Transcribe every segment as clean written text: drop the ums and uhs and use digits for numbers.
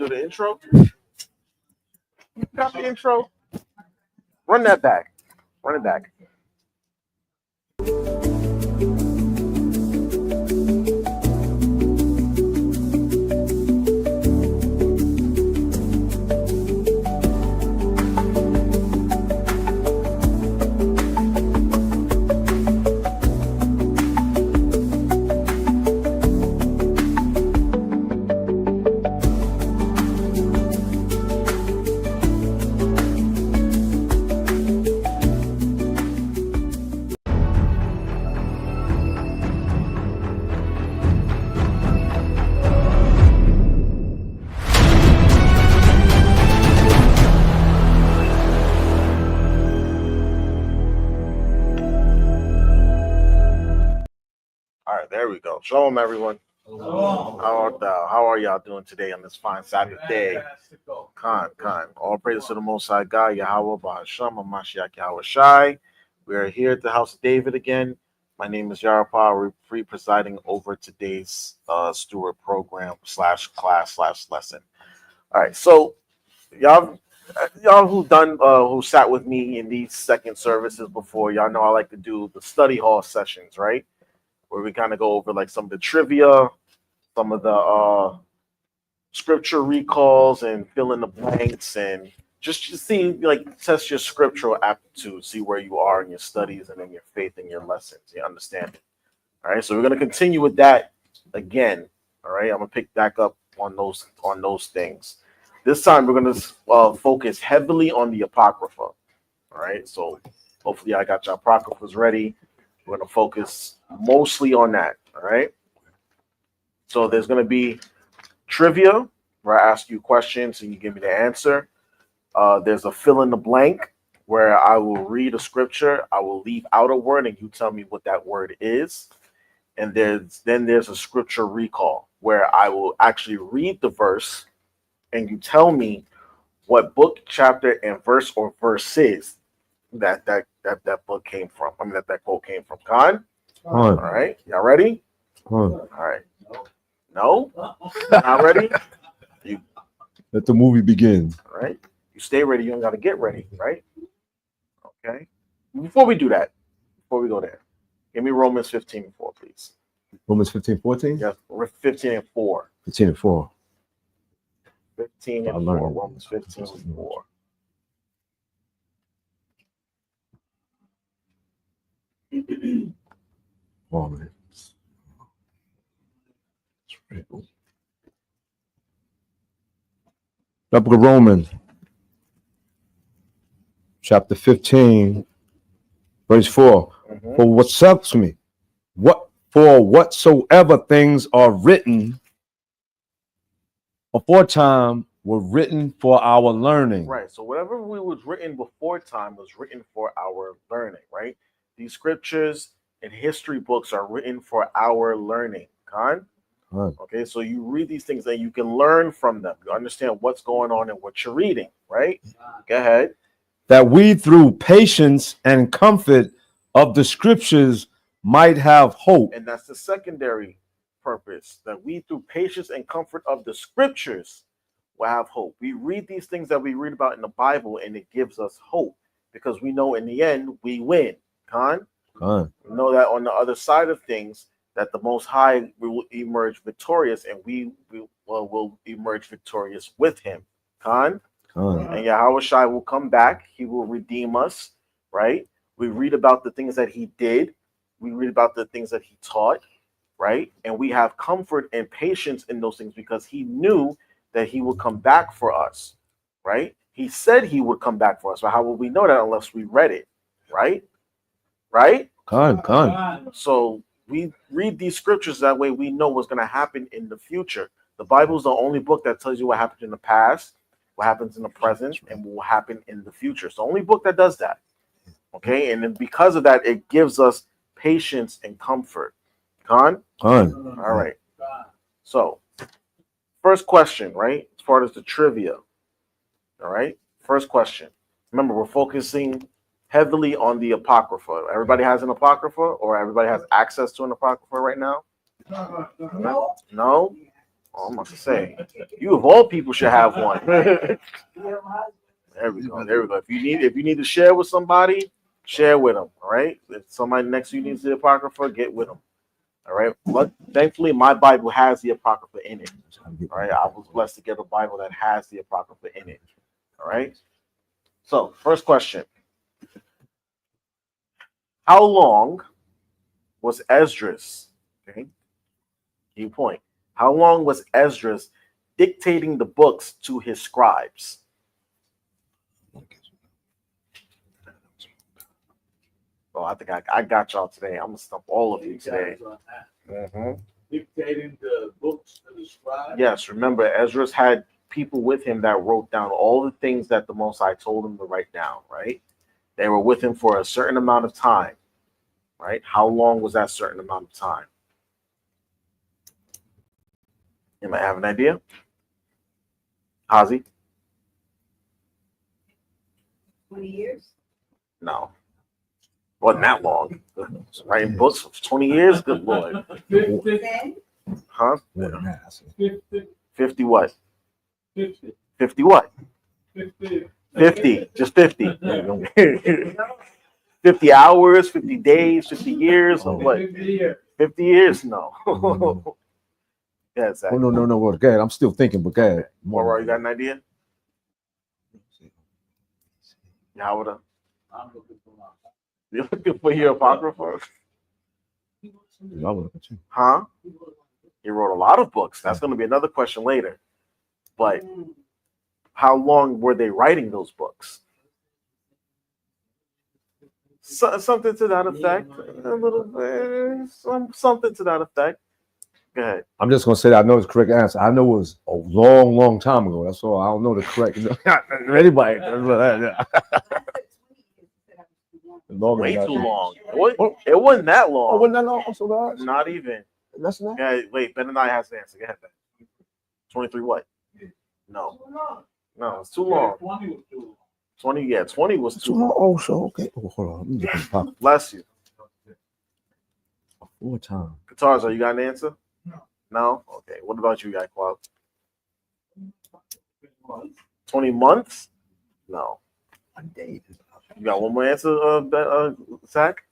do the intro? You got the intro? Run that back. Run it back. All right, there we go. Shalom, everyone. How are y'all doing today on this fine Sabbath day? Khan. All praise to the Most High God, Yahweh, Bahasham, Mashiach, Yahweh Shai. We are here at the house of David again. My name is Yarapa. We're pre-presiding over today's steward program / class / lesson. All right, so y'all who sat with me in these second services before, y'all know I like to do the study hall sessions, right? Where we kind of go over like some of the trivia, some of the scripture recalls, and fill in the blanks, and just see, like, test your scriptural aptitude, see where you are in your studies and in your faith and your lessons, your understanding. All right, so we're gonna continue with that again. All right, I'm gonna pick back up on those things. This time we're gonna focus heavily on the Apocrypha. All right, so hopefully I got your Apocryphas ready. We're going to focus mostly on that, all right? So there's going to be trivia, where I ask you questions and you give me the answer. There's a fill in the blank, where I will read a scripture, I will leave out a word, and you tell me what that word is. And there's a scripture recall, where I will actually read the verse, and you tell me what book, chapter, and verse or verses that book came from. I mean, that quote came from. Khan? All right. Y'all ready? All right. No? Not ready? Let the movie begin. All right. You stay ready. You don't got to get ready, right? Okay. Before we do that, before we go there, give me Romans 15:4, please. Romans 15:14? Yes, 15:4. 15:4. 15:4. Romans 15:4. Romans. The book of Romans, chapter 15, verse 4. For whatsoever things are written aforetime were written for our learning. Right. So whatever was written before time was written for our learning, right? These scriptures and history books are written for our learning. Khan? Okay, so you read these things and you can learn from them. You understand what's going on and what you're reading, right? Go ahead. That we through patience and comfort of the scriptures might have hope. And that's the secondary purpose, that we through patience and comfort of the scriptures will have hope. We read these things that we read about in the Bible, and it gives us hope because we know in the end we win. Khan? We know that on the other side of things, that the Most High will emerge victorious, and we will emerge victorious with him. Khan? And Yahweh Shai will come back. He will redeem us, right? We read about the things that he did. We read about the things that he taught, right? And we have comfort and patience in those things because he knew that he would come back for us, right? He said he would come back for us, but how will we know that unless we read it, right? Right? So we read these scriptures, that way we know what's going to happen in the future. The Bible is the only book that tells you what happened in the past, what happens in the present, and what will happen in the future. It's the only book that does that. Okay, and then because of that, it gives us patience and comfort. Khan? All right. So, first question, right? As far as the trivia. All right. First question. Remember, we're focusing heavily on the Apocrypha. Everybody has an Apocrypha, or everybody has access to an Apocrypha right now? No? Oh, I'm about to say, you of all people should have one. There we go. There we go. If you need to share with somebody, share with them. All right. If somebody next to you needs the Apocrypha, get with them. All right. But thankfully, my Bible has the Apocrypha in it. All right. I was blessed to get a Bible that has the Apocrypha in it. All right. So, first question: how long was Esdras? Okay. Key point. How long was Esdras dictating the books to his scribes? Oh, I think I got y'all today. I'm gonna stump all of you today. Dictating the books to the scribes. Yes, remember Esdras had people with him that wrote down all the things that the Most High told him to write down. Right? They were with him for a certain amount of time. Right? How long was that certain amount of time? You might have an idea. Hazi? 20 years? No. Wasn't that long. Writing books for 20 years? Good Lord. 10? Huh? 50. 50 what? 50. 50 what? 50. 50. Just 50. 50 hours, 50 days, 50 years, or what? 50 years? No. Yeah, exactly. Oh, no. Well, Gad, I'm still thinking, but Gad. Mora, you got an idea? How would I'm looking for my. you're looking for your Apocrypha? Huh? He wrote a lot of books. That's going to be another question later. But how long were they writing those books? Something to that effect. A little bit. Something to that effect. Go ahead. I'm just gonna say that I know the correct answer. I know it was a long, long time ago. That's all. I don't know the correct. Anybody? Way too long. It wasn't that long. Oh, wasn't that long? I'm so glad. Not even. That's not. Yeah, wait, Ben and I has the answer. Go ahead, Ben. 23 what? No, it's too long. 20 was too long. 20, yeah, 20 was too long. Oh, so okay. Oh, hold on. Let me look at the pop. Bless you. 4 times. Guitars, you got an answer? No. No? Okay. What about you, guy Quab? 20 months? No. You got one more answer, Zach?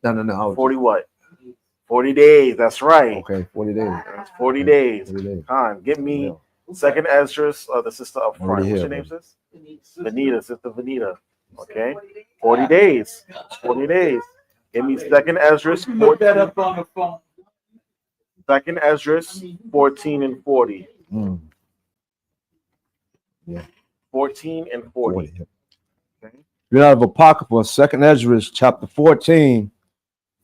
No. 40 what? 40 days. That's right. Okay, 40 days. That's 40 days. 40 days. Con, give me second Esdras, the sister up front. What's your name, sis? Vanita, sister Vanita. Okay. 40 days. 40 days. Give me second Esdras. Look that up on the phone. Second Esdras, 14 and 40. Yeah. 14 and 40. Okay. Read out of Apocrypha, Second Ezra, chapter 14,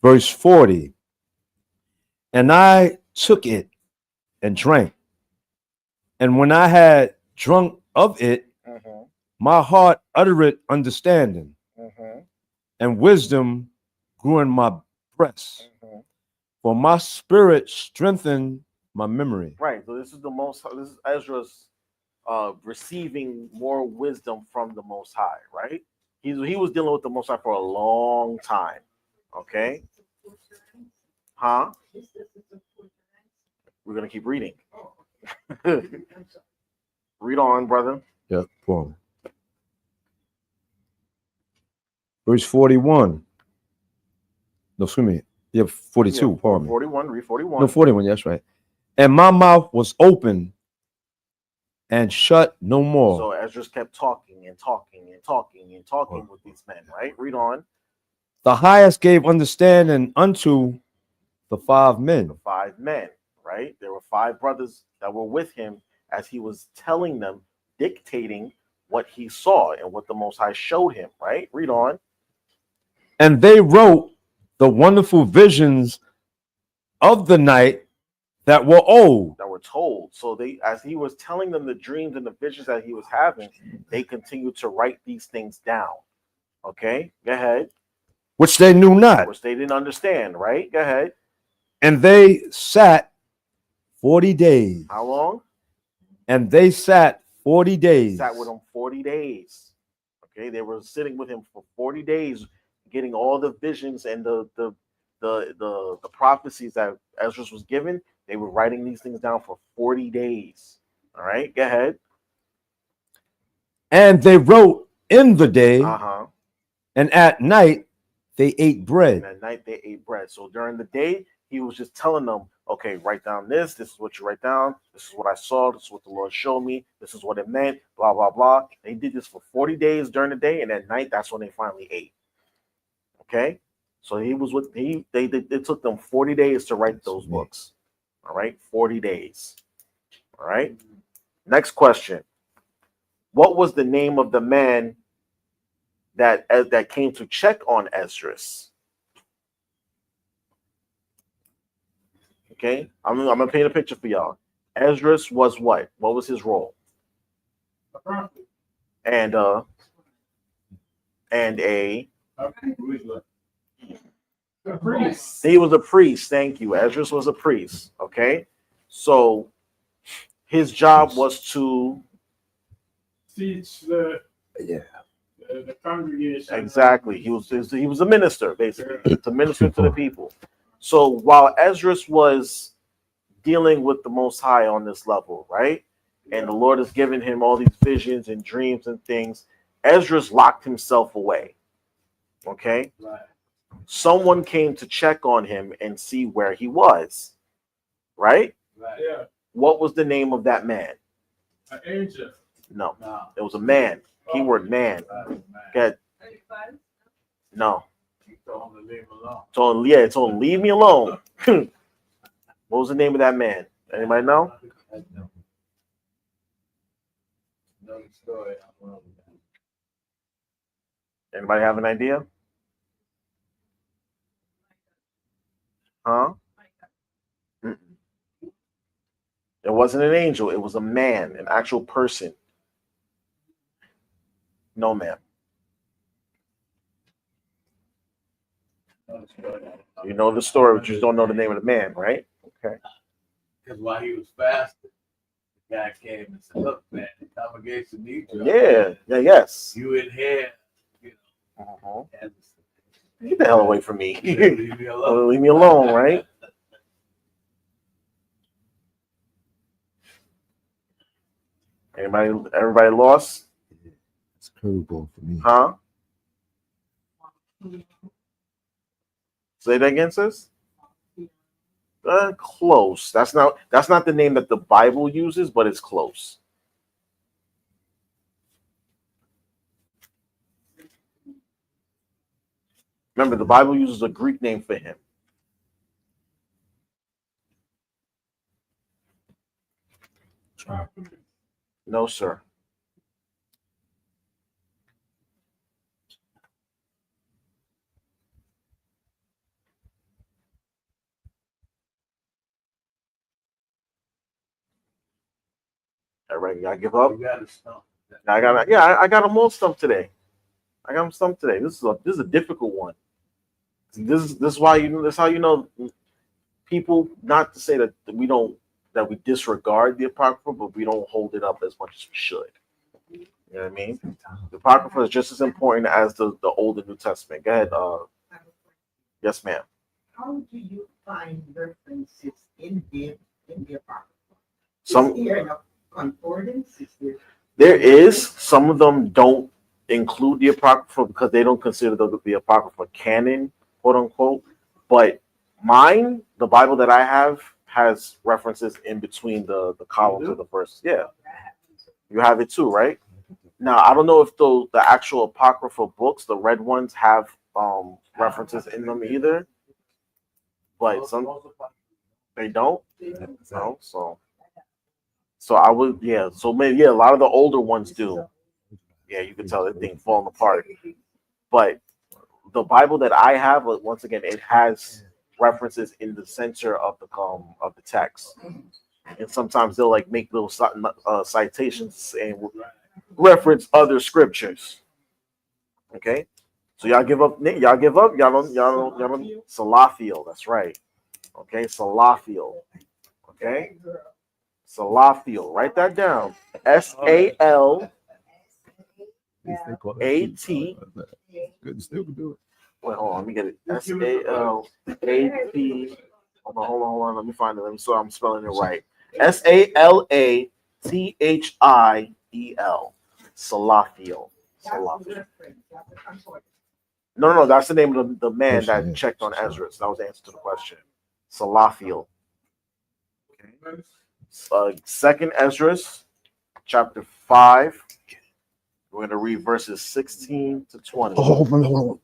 verse 40. And I took it and drank. And when I had drunk of it, my heart uttered understanding, and wisdom grew in my breast. For my spirit strengthened my memory. Right. So this is Ezra's receiving more wisdom from the Most High, right? He was dealing with the Most High for a long time. Okay. Huh? We're gonna keep reading. Read on, brother. Yep. Verse 41. No, excuse me. Yeah, 42. Yeah, Pardon me. 41. Read 41. No, 41. That's right. And my mouth was open and shut no more. So Ezra kept talking and talking and talking and talking with these men, right? Read on. The highest gave understanding unto the 5 men. The 5 men, right? There were 5 brothers that were with him as he was telling them, dictating what he saw and what the Most High showed him, right? Read on. And they wrote the wonderful visions of the night that were old. That were told. So they, as he was telling them the dreams and the visions that he was having, they continued to write these things down. Okay, go ahead. Which they knew not. Which they didn't understand, right? Go ahead. And they sat 40 days. How long? And they sat 40 days. Sat with him 40 days. Okay, they were sitting with him for 40 days, getting all the visions and the prophecies that Ezra was given. They were writing these things down for 40 days. All right, go ahead. And they wrote in the day, Uh-huh. and at night they ate And bread. at night they ate bread. So during the day, he was just telling them, okay, write down this. This is what you write down. This is what I saw. This is what the Lord showed me. This is what it meant. Blah, blah, blah. They did this for 40 days during the day, and at night, that's when they finally ate. Okay? So he was with it took them 40 days to write those books. All right, 40 days. All right. Next question. What was the name of the man that came to check on Esdras? Okay, I'm gonna paint a picture for y'all. Esdras was what? What was his role? And a priest. he was a priest. Thank you. Esdras was a priest. Okay, so his job was to Teach Yeah. the congregation. exactly. He was a minister basically to minister to the people. So while Esdras was dealing with the Most High on this level, right? And the Lord has given him all these visions and dreams and things. Esdras locked himself away. Okay? Right. Someone came to check on him and see where he was. Right? Right. Yeah. What was the name of that man? An angel. No. No. It was a man. Keyword man. Get no. He told him to leave him alone. Told him leave me alone. What was the name of that man? Anybody know? No story. Anybody have an idea? Huh? Mm-mm. It wasn't an angel. It was a man, an actual person. No, ma'am. You know the story, but you just don't know the name of the man, right? Okay. Because while he was fasting, the guy came and said, "Look, man, the congregation needs you. Yeah. Yes. You in here, you Uh-huh. know, and Get the hell away from me. leave me alone. Leave me alone, right? Everybody lost? It's a curveball for me. Huh? Say that again, sis? Close. That's not the name that the Bible uses, but it's close. Remember, the Bible uses a Greek name for him. No, sir. Everybody gotta give up. You got to stop. I got them all stumped today. I got them stumped today. This is a difficult one. This is why this how you know people, not to say that we disregard the Apocrypha, but we don't hold it up as much as we should. You know what I mean? The Apocrypha is just as important as the Old and New Testament. Go ahead. Yes, ma'am. How do you find references in the Apocrypha? Some Is there a concordance? there is. Some of them don't include the Apocrypha because they don't consider the Apocrypha canon, quote unquote. But mine, the Bible that I have, has references in between the columns of the verses. Yeah, you have it too, right? Now I don't know if the actual Apocrypha books, the red ones, have references in them either. But some they don't. No, so I would, yeah. So maybe, yeah, a lot of the older ones do. Yeah, you can tell that thing falling apart. But the Bible that I have, once again, it has references in the center of the text, and sometimes they'll like make little citations and reference other scriptures. Okay, so y'all give up. Y'all give up. Y'all don't. Salafiel. That's right. Okay, Salafiel. Okay. Salafiel. Write that down. SALAT. Good, still can do it. Wait, hold on. Let me get it. SALAT. Hold on. Let me find it. Let me so I'm spelling it right. Salathiel. Salathiel. Salathiel. No. That's the name of the man that checked on Ezra. That was the answer to the question. Salathiel. Okay. Second Ezra, chapter 5. We're going to read verses 16 to 20. Hold on.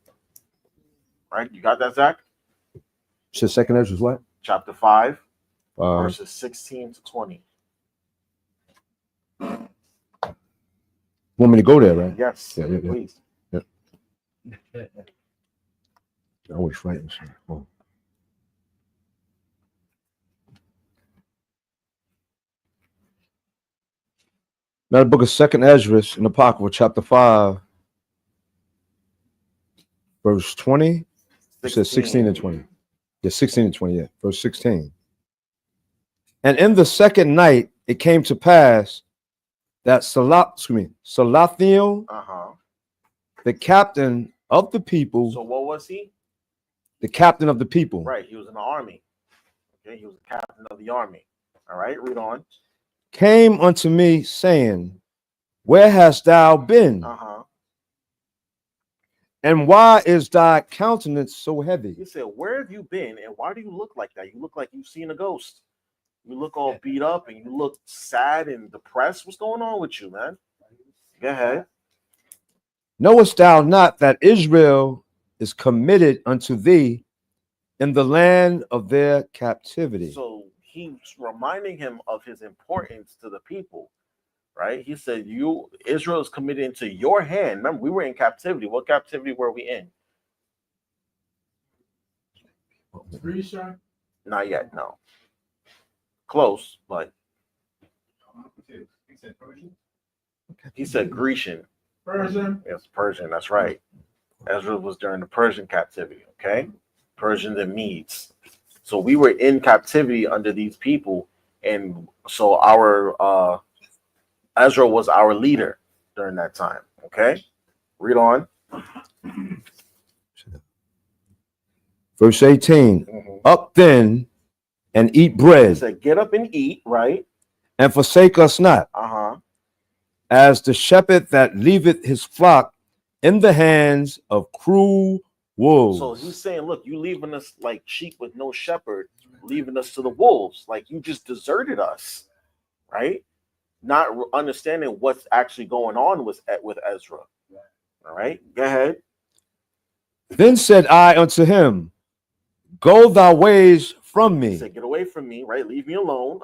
Right? You got that, Zach? So second Ezra is what? Chapter 5, verses 16 to 20. Want me to go there, right? Yes, Yeah. please. I always write this. Oh. Now the book of Second Ezra in the Apocrypha, chapter 5, verse 20. It says 16 and 20. Yeah, 16 and 20, yeah. Verse 16. And in the second night it came to pass that Salathiel, the captain of the people. So what was he? The captain of the people. Right, he was in the army. Okay, he was the captain of the army. All right, read on. Came unto me, saying, where hast thou been? And why is thy countenance so heavy? He said, where have you been and why do you look like that? You look like you've seen a ghost. You look all beat up and you look sad and depressed. What's going on with you, man? Go ahead. Knowest thou not that Israel is committed unto thee in the land of their captivity? So he's reminding him of his importance to the people, right? He said, Israel is committed into your hand. Remember, we were in captivity. What captivity were we in? Not yet, no. Close, but he said Grecian. Persian. Yes, Persian. That's right. Ezra was during the Persian captivity. Okay, Persians and Medes. So we were in captivity under these people, and so our Ezra was our leader during that time. Okay, read on. Verse 18. Up then and eat bread. He said, get up and eat, right? And forsake us not. As the shepherd that leaveth his flock in the hands of cruel wolves. So he's saying, look, you leaving us like sheep with no shepherd, leaving us to the wolves. Like you just deserted us, right? Not understanding what's actually going on with Ezra. All right, go ahead. Then said I unto him, go thy ways from me. He said, get away from me, right? Leave me alone.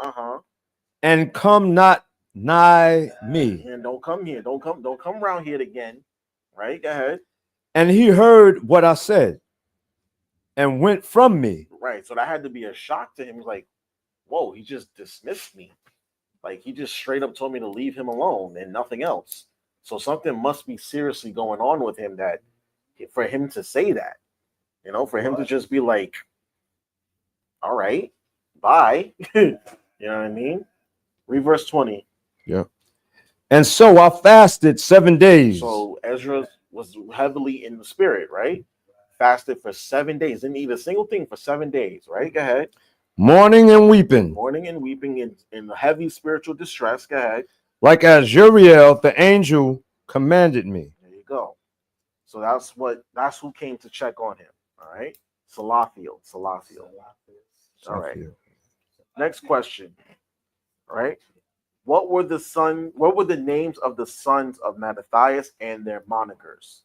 And come not nigh me. And don't come here. Don't come around here again. Right? Go ahead. And he heard what I said and went from me. Right. So that had to be a shock to him. He's like, whoa, he just dismissed me. Like he just straight up told me to leave him alone and nothing else. So something must be seriously going on with him that for him to say that, for him to just be like, all right, bye. You know what I mean? Read verse 20. Yeah. And so I fasted 7 days. So Ezra was heavily in the spirit, right? Fasted for 7 days. Didn't eat a single thing for 7 days, right? Go ahead. Mourning and weeping. Mourning and weeping in heavy spiritual distress. Go ahead. Like as Uriel, the angel, commanded me. There you go. So that's who came to check on him. All right. Salathiel. All right. Next question. All right. What were the names of the sons of Mattathias and their monikers?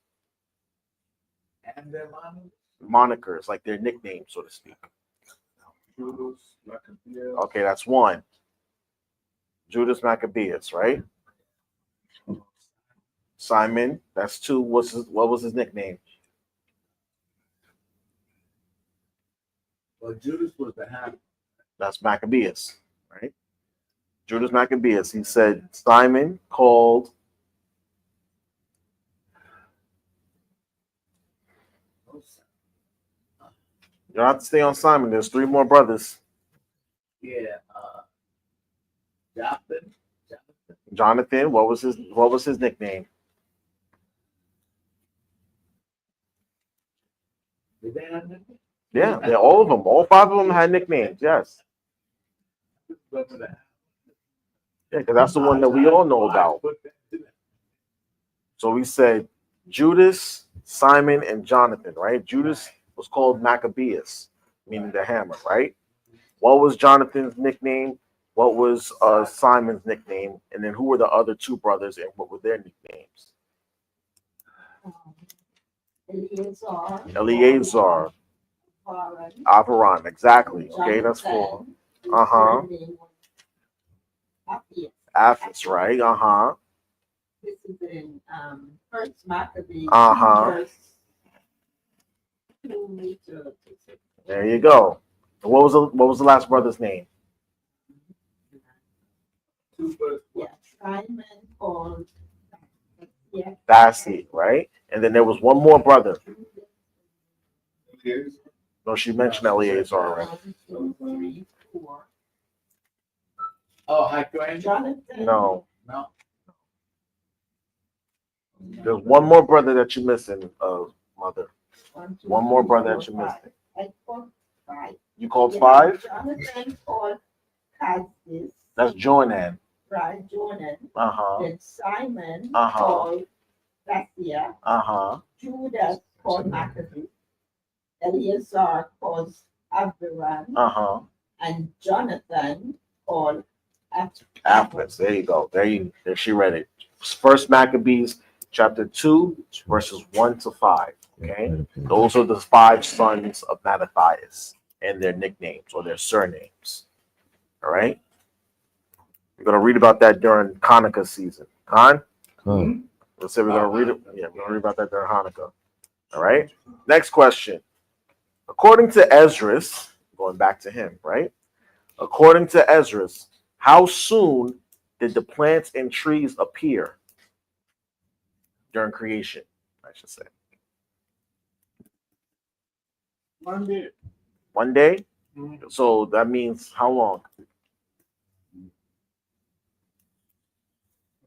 And their monikers? Monikers, like their nicknames, so to speak. Okay, that's one. Judas Maccabeus, right? Simon, that's two. What was his nickname? Well, Judas was the half. That's Maccabeus, right? Judas Maccabeus. He said Simon called. You don't have to stay on Simon. There's 3 more brothers. Yeah. Jonathan. What was his nickname? Did they have nicknames? Yeah, they're all of them. All 5 of them had nicknames. Yes. Remember that. Yeah, because that's the one that we all know about. So we said Judas, Simon, and Jonathan, right? Judas was called Maccabeus, meaning the hammer, right? What was Jonathan's nickname? What was Simon's nickname? And then who were the other 2 brothers and what were their nicknames? Eleazar, Avaran, exactly. Okay, that's 4. Uh-huh. Aphis, right? Uh-huh. This is in First Maccabees. Uh-huh. verse 2 to 6. There you go. What was the last brother's name? Yeah, Simon called. Yeah. Bassi, right? And then there was one more brother. No, she mentioned Eleazar already. 1, 2, 3, 4. Oh, hi, Graham. Jonathan. No. No. There's one more brother that you're missing, mother. 1, 2, One more 3, brother 4, that you're 5. missing. I called 5. You called Yeah, 5? Jonathan called Cassis. That's Jonan. Right, Jonan. Uh-huh. Then Simon Uh-huh. called Bathia. Uh-huh. Judas called Maccabees. Eleazar called Abiram. Uh-huh. And Jonathan called Aphis. There you go. There she read it. First Maccabees chapter 2, verses 1 to 5. Okay. Those are the 5 sons of Mattathias and their nicknames or their surnames. All right. We're gonna read about that during Hanukkah season. Let's say we're gonna read it. Yeah, we're gonna read about that during Hanukkah. All right. Next question. According to Esdras, going back to him, right? According to Esdras, how soon did the plants and trees appear during creation? I should say. 1 day. 1 day. Mhm. So that means how long?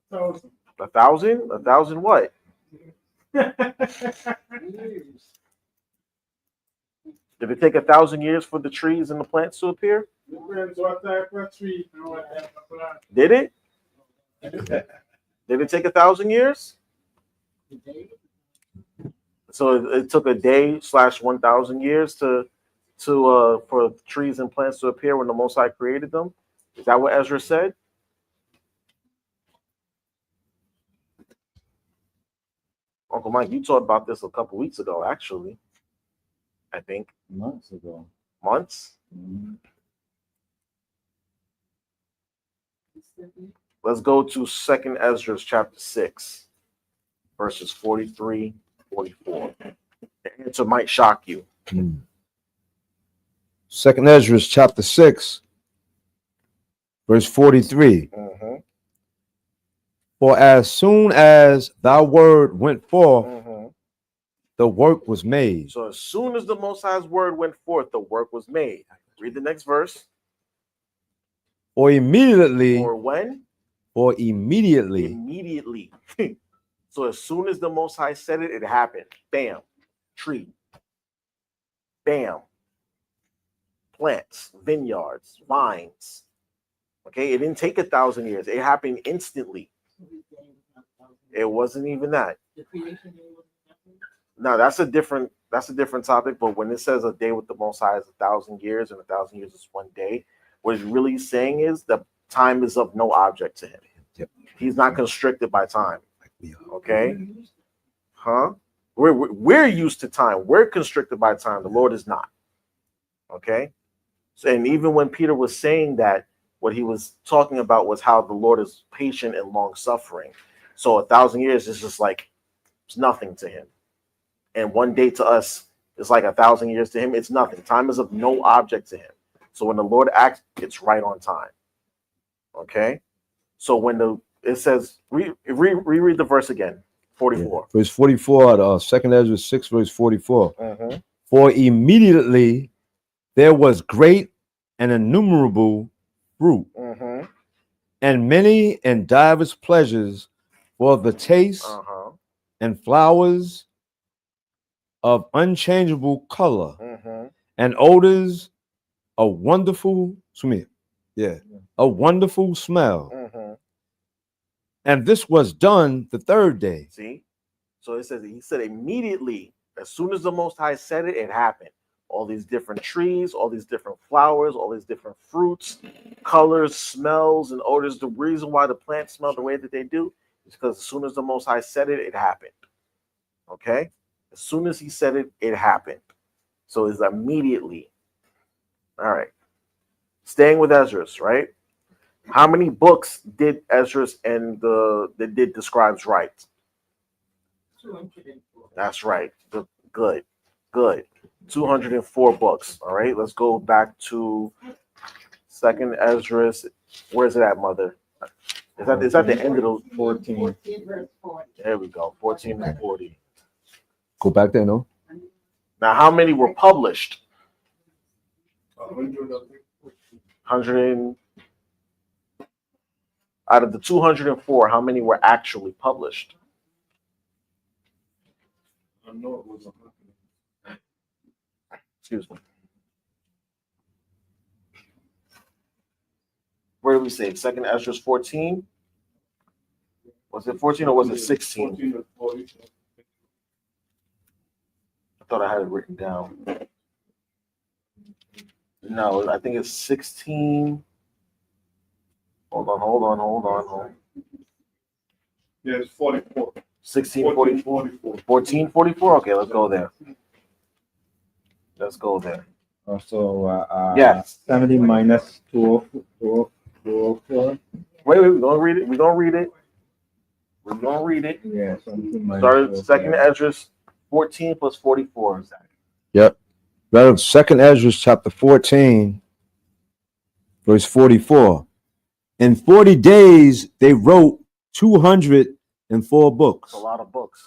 1,000. 1,000? 1,000 what? Did it take 1,000 years for the trees and the plants to appear? Depends what type of tree and what type of plant. Did it? Did it take 1,000 years? So it took a day / 1,000 years to for trees and plants to appear when the Most High created them. Is that what Ezra said? Uncle Mike, you talked about this a couple weeks ago, actually. I think Months ago. months. Let's go to 2nd Ezra chapter 6, verses 43, 44. The answer might shock you. 2nd Ezra chapter 6, verse 43. Mm-hmm. For as soon as thy word went forth, Mm-hmm. the work was made. So as soon as the Most High's word went forth, the work was made. Read the next verse. Or immediately, Or when? or immediately, Immediately. So as soon as the Most High said it, it happened. Bam. Tree. Bam. Plants, vineyards, vines. Okay, it didn't take 1,000 years. It happened instantly. It wasn't even that. No, that's a different topic. But when it says a day with the Most High is 1,000 years and 1,000 years is 1 day, what it's really saying is that time is of no object to him. Yep. He's not constricted by time. Okay, huh? We're used to time. We're constricted by time. The Lord is not. Okay, so and even when Peter was saying that, what he was talking about was how the Lord is patient and long suffering. So 1,000 years is just like it's nothing to him. And 1 day to us is like 1,000 years to him. It's nothing. Time is of no object to him. So when the Lord acts, it's right on time. Okay. So when it says, reread the verse again. 44. verse 44, 2nd Ezra 6, verse 44. Mm-hmm. For immediately there was great and innumerable fruit, Mm-hmm. and many and divers pleasures for the taste Uh-huh. and flowers of unchangeable color, Mm-hmm. and odors, a wonderful a wonderful smell. Mm-hmm. And this was done the third day. See? So it says, he said immediately, as soon as the Most High said it, it happened. All these different trees, all these different flowers, all these different fruits, colors, smells, and odors. The reason why the plants smell the way that they do is because as soon as the Most High said it, it happened. Okay? As soon as he said it, it happened. So it's immediately. All right. Staying with Esdras, right? How many books did Esdras and the scribes write? 204. That's right. Good. 204 books. All right. Let's go back to Second Esdras. Where's it at, Mother? Is that the end of the 14. 14 verse 40. There we go. 14 and 40. Go back there, no? Now, how many were published? 100 out of the 204, how many were actually published? I know it was 100. Excuse me. Where did we say? Second Esdras 14? Was it 14 or was it 16? 14 or 40. I thought I had it written down. No, I think it's 16. Hold on. Yeah, it's 44. 1644. 44. 1444? Okay, let's go there. Yes. 70 minus 204. Wait, we're gonna read it. Yeah, something minus Started Second 204. Esdras 14 plus 44. Right of Second Ezra chapter 14, verse 44. In 40 days, they wrote 204 books. It's a lot of books.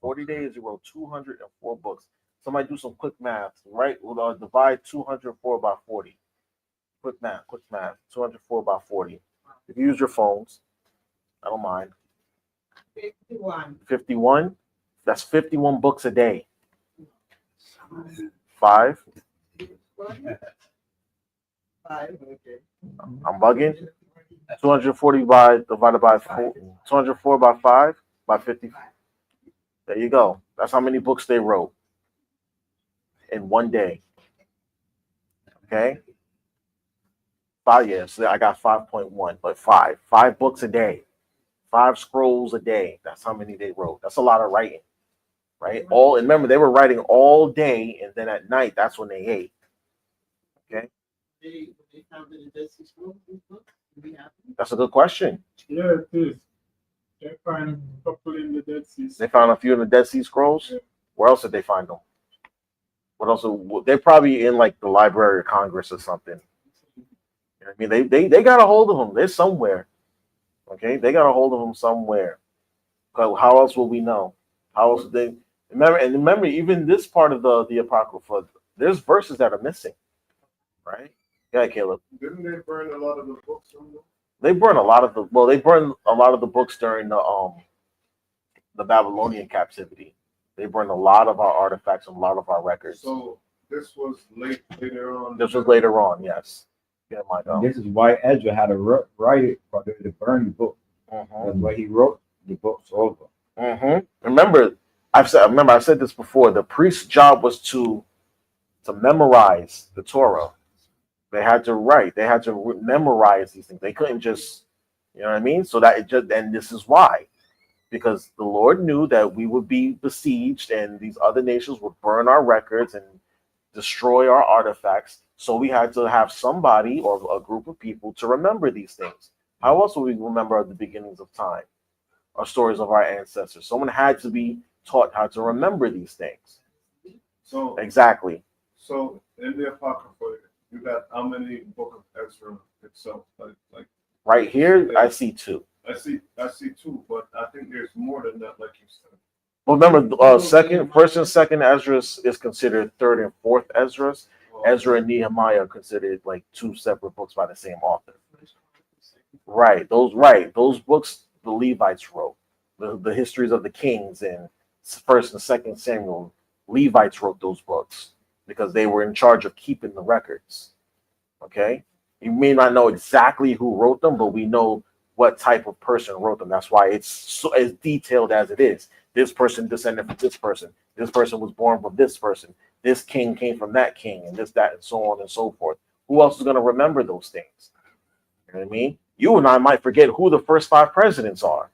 40 days, you wrote 204 books. Somebody do some quick math, right? We'll divide 204 by 40. Quick math. 204 by 40. If you use your phones, I don't mind. 51. 51. That's 51 books a day. 5. 5, okay. I'm bugging. 240 divided by 4. 204 by 5 by 50. There you go. That's how many books they wrote in one day. Okay. 5 years. So I got 5.1, but 5 books a day, 5 scrolls a day. That's how many they wrote. That's a lot of writing, right? And remember, they were writing all day, and then at night, that's when they ate. Okay. They found in the Dead Sea Scrolls, these books? Do we have them? That's a good question. Yeah, it is. They find a couple in the Dead Sea. They found a few in the Dead Sea Scrolls. Where else did they find them? What else? They're probably in like the Library of Congress or something. You know what I mean, they got a hold of them. They're somewhere. Okay, they got a hold of them somewhere. How else will we know? How else they remember? Even this part of the Apocrypha, there's verses that are missing. Right? Yeah, Caleb. Didn't they burn a lot of the books? They burned a lot of the books during the Babylonian captivity. They burned a lot of our artifacts and a lot of our records. So this was later on. This was later on, yes. Yeah, my God. This is why Ezra had to write it for them to burn the book. That's why he wrote the books over. Remember, I've said this before. The priest's job was to memorize the Torah. They had to write. They had to memorize these things. They couldn't just, you know what I mean? So and this is why. Because the Lord knew that we would be besieged and these other nations would burn our records and destroy our artifacts. So we had to have somebody or a group of people to remember these things. How else would we remember the beginnings of time or stories of our ancestors? Someone had to be taught how to remember these things. So exactly. So in the Apocrypha, you got how many book of Ezra itself? Like right here, I see 2. I see 2, but I think there's more than that, like you said. Well, remember, first and second Ezra is considered third and fourth Ezra. Ezra and Nehemiah are considered like 2 separate books by the same author. Right. Those books the Levites wrote. The histories of the kings and First and Second Samuel. Levites wrote those books because they were in charge of keeping the records. Okay, you may not know exactly who wrote them, but we know what type of person wrote them. That's why it's so as detailed as it is. This person descended from this person. This person was born from this person. This king came from that king, and this, that, and so on and so forth. Who else is going to remember those things? You know what I mean? You and I might forget who the first 5 presidents are,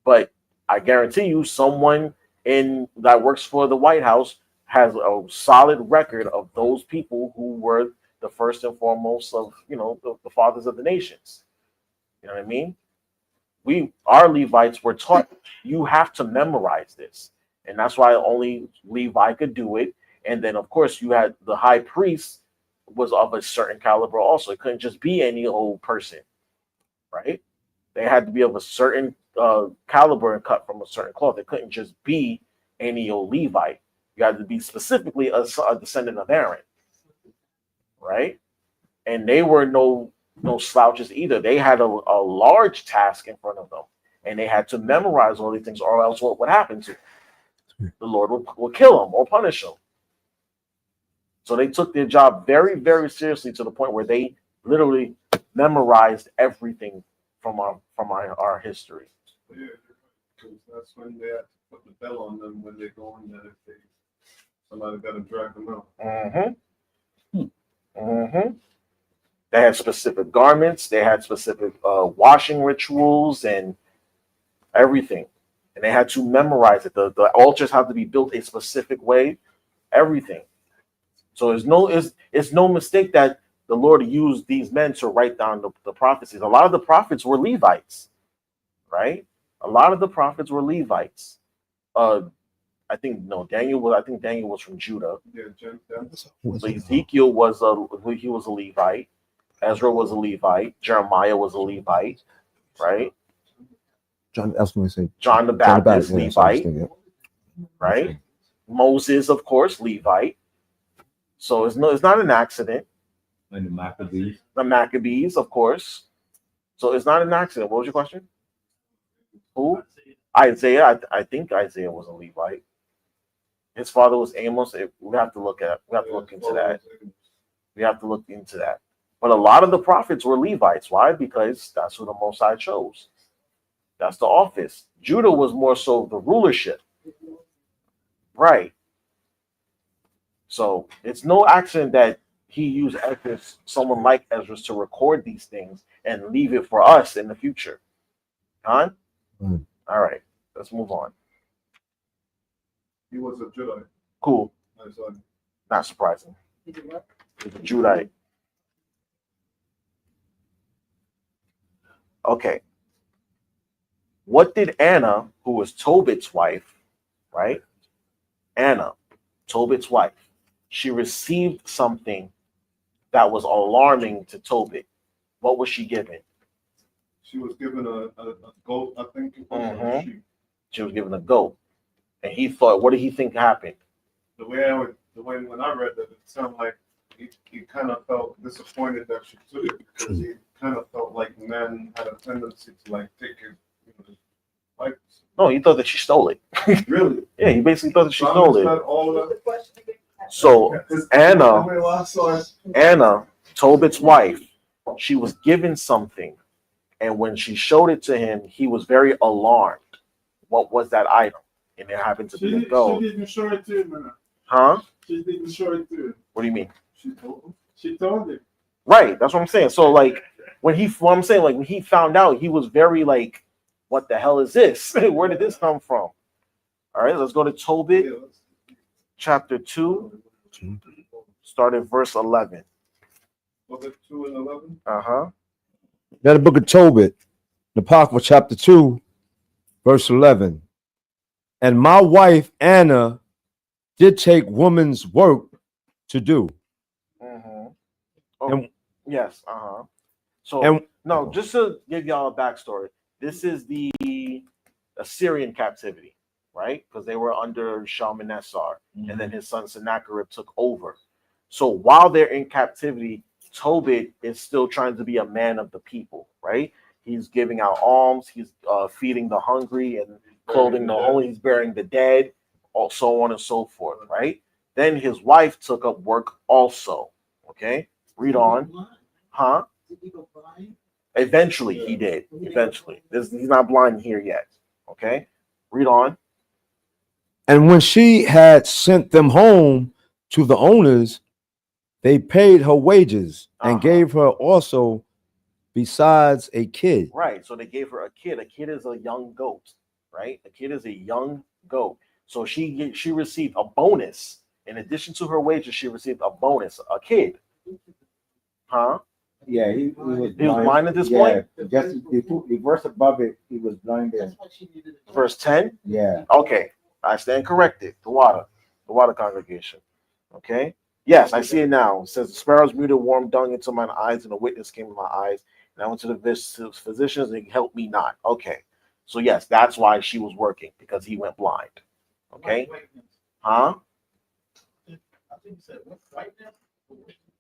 but I guarantee you, someone in that works for the White House has a solid record of those people who were the first and foremost of, you know, the fathers of the nations. You know what I mean? Our Levites were taught you have to memorize this, and that's why only Levi could do it. And then, of course, you had the high priest was of a certain caliber. Also, it couldn't just be any old person, right? They had to be of a certain caliber and cut from a certain cloth. It couldn't just be any old Levite. You had to be specifically a descendant of Aaron, right? And they were no slouches either. They had a large task in front of them, and they had to memorize all these things, or else what would happen to them? The Lord will kill them or punish them. So they took their job very, very seriously to the point where they literally memorized everything from our history. Yeah, because that's when they have to put the bell on them when they go in there. If they somebody got to drag them out. Mm-hmm. Mm-hmm. They had specific garments. They had specific washing rituals and everything, and they had to memorize it. The altars have to be built a specific way. Everything. So it's no mistake that the Lord used these men to write down the prophecies. A lot of the prophets were Levites, right? A lot of the prophets were Levites. I think Daniel was from Judah. Yeah, So Ezekiel was a Levite. Ezra was a Levite. Jeremiah was a Levite, right? John, that's what we say. John the Baptist, Yeah, Levite, right? Moses, of course, Levite. So it's not an accident. And the Maccabees. The Maccabees, of course. So it's not an accident. What was your question? Who? Isaiah. I think Isaiah was a Levite. His father was Amos. We have to look into that. We have to look into that. But a lot of the prophets were Levites. Why? Because that's who the Most High chose. That's the office. Judah was more so the rulership. Right. So it's no accident that he used Ezra, someone like Ezra, to record these things and leave it for us in the future. Huh? Mm. All right. Let's move on. He was a Judite. Cool. Not surprising. He's a Judite. Okay. What did Anna, who was Tobit's wife, right? Anna, Tobit's wife, she received something that was alarming to Tobit. What was she given? She was given a goat, I think. Mm-hmm. She was given a goat. And he thought, what did he think happened? The way when I read that, it sounded like he kind of felt disappointed that she took it because he kind of felt like men had a tendency to like take it, like. No, he thought that she stole it. Really? Yeah, he basically thought that she stole it. All of that. So Anna, Tobit's wife, she was given something, and when she showed it to him, he was very alarmed. What was that item? And it happened to be a goat. She didn't show it to him, man. Huh? She didn't show it to him. What do you mean? She told him. Right, that's what I'm saying. So like when he found out, he was very like, what the hell is this? Where did this come from? All right, let's go to Tobit, chapter 2, start at verse 11. Was it 2 and 11? Uh-huh. Now the book of Tobit, the Apocrypha, chapter 2, verse 11. And my wife Anna did take woman's work to do. Mm-hmm. Oh, And- yes, uh-huh. So And no, just to give y'all a backstory, this is the Assyrian captivity, right? Because they were under Shalmaneser, and then his son Sennacherib took over. So while they're in captivity, Tobit is still trying to be a man of the people, right? He's giving out alms, he's feeding the hungry and clothing the holy, he's burying the dead, so on and so forth, right? Then his wife took up work also. Okay, read on. Huh? Did he go blind? Eventually, he did. Eventually, he's not blind here yet. Okay, read on. And when she had sent them home to the owners, they paid her wages and gave her also besides a kid. Right. So they gave her a kid. A kid is a young goat, right? A kid is a young goat. So she received a bonus. In addition to her wages, she received a bonus, a kid. Huh? Yeah, he was blind at this point? Just the verse above it, he was blind there. That's why she needed it. Verse 10? Yeah. Okay. I stand corrected. The water congregation. Okay. Yes, I see it now. It says, the sparrows muted warm dung into mine eyes, and a witness came to my eyes. And I went to the physicians, and he helped me not. Okay. So, yes, that's why she was working, because he went blind. Okay. Huh? I think he said, what, right now?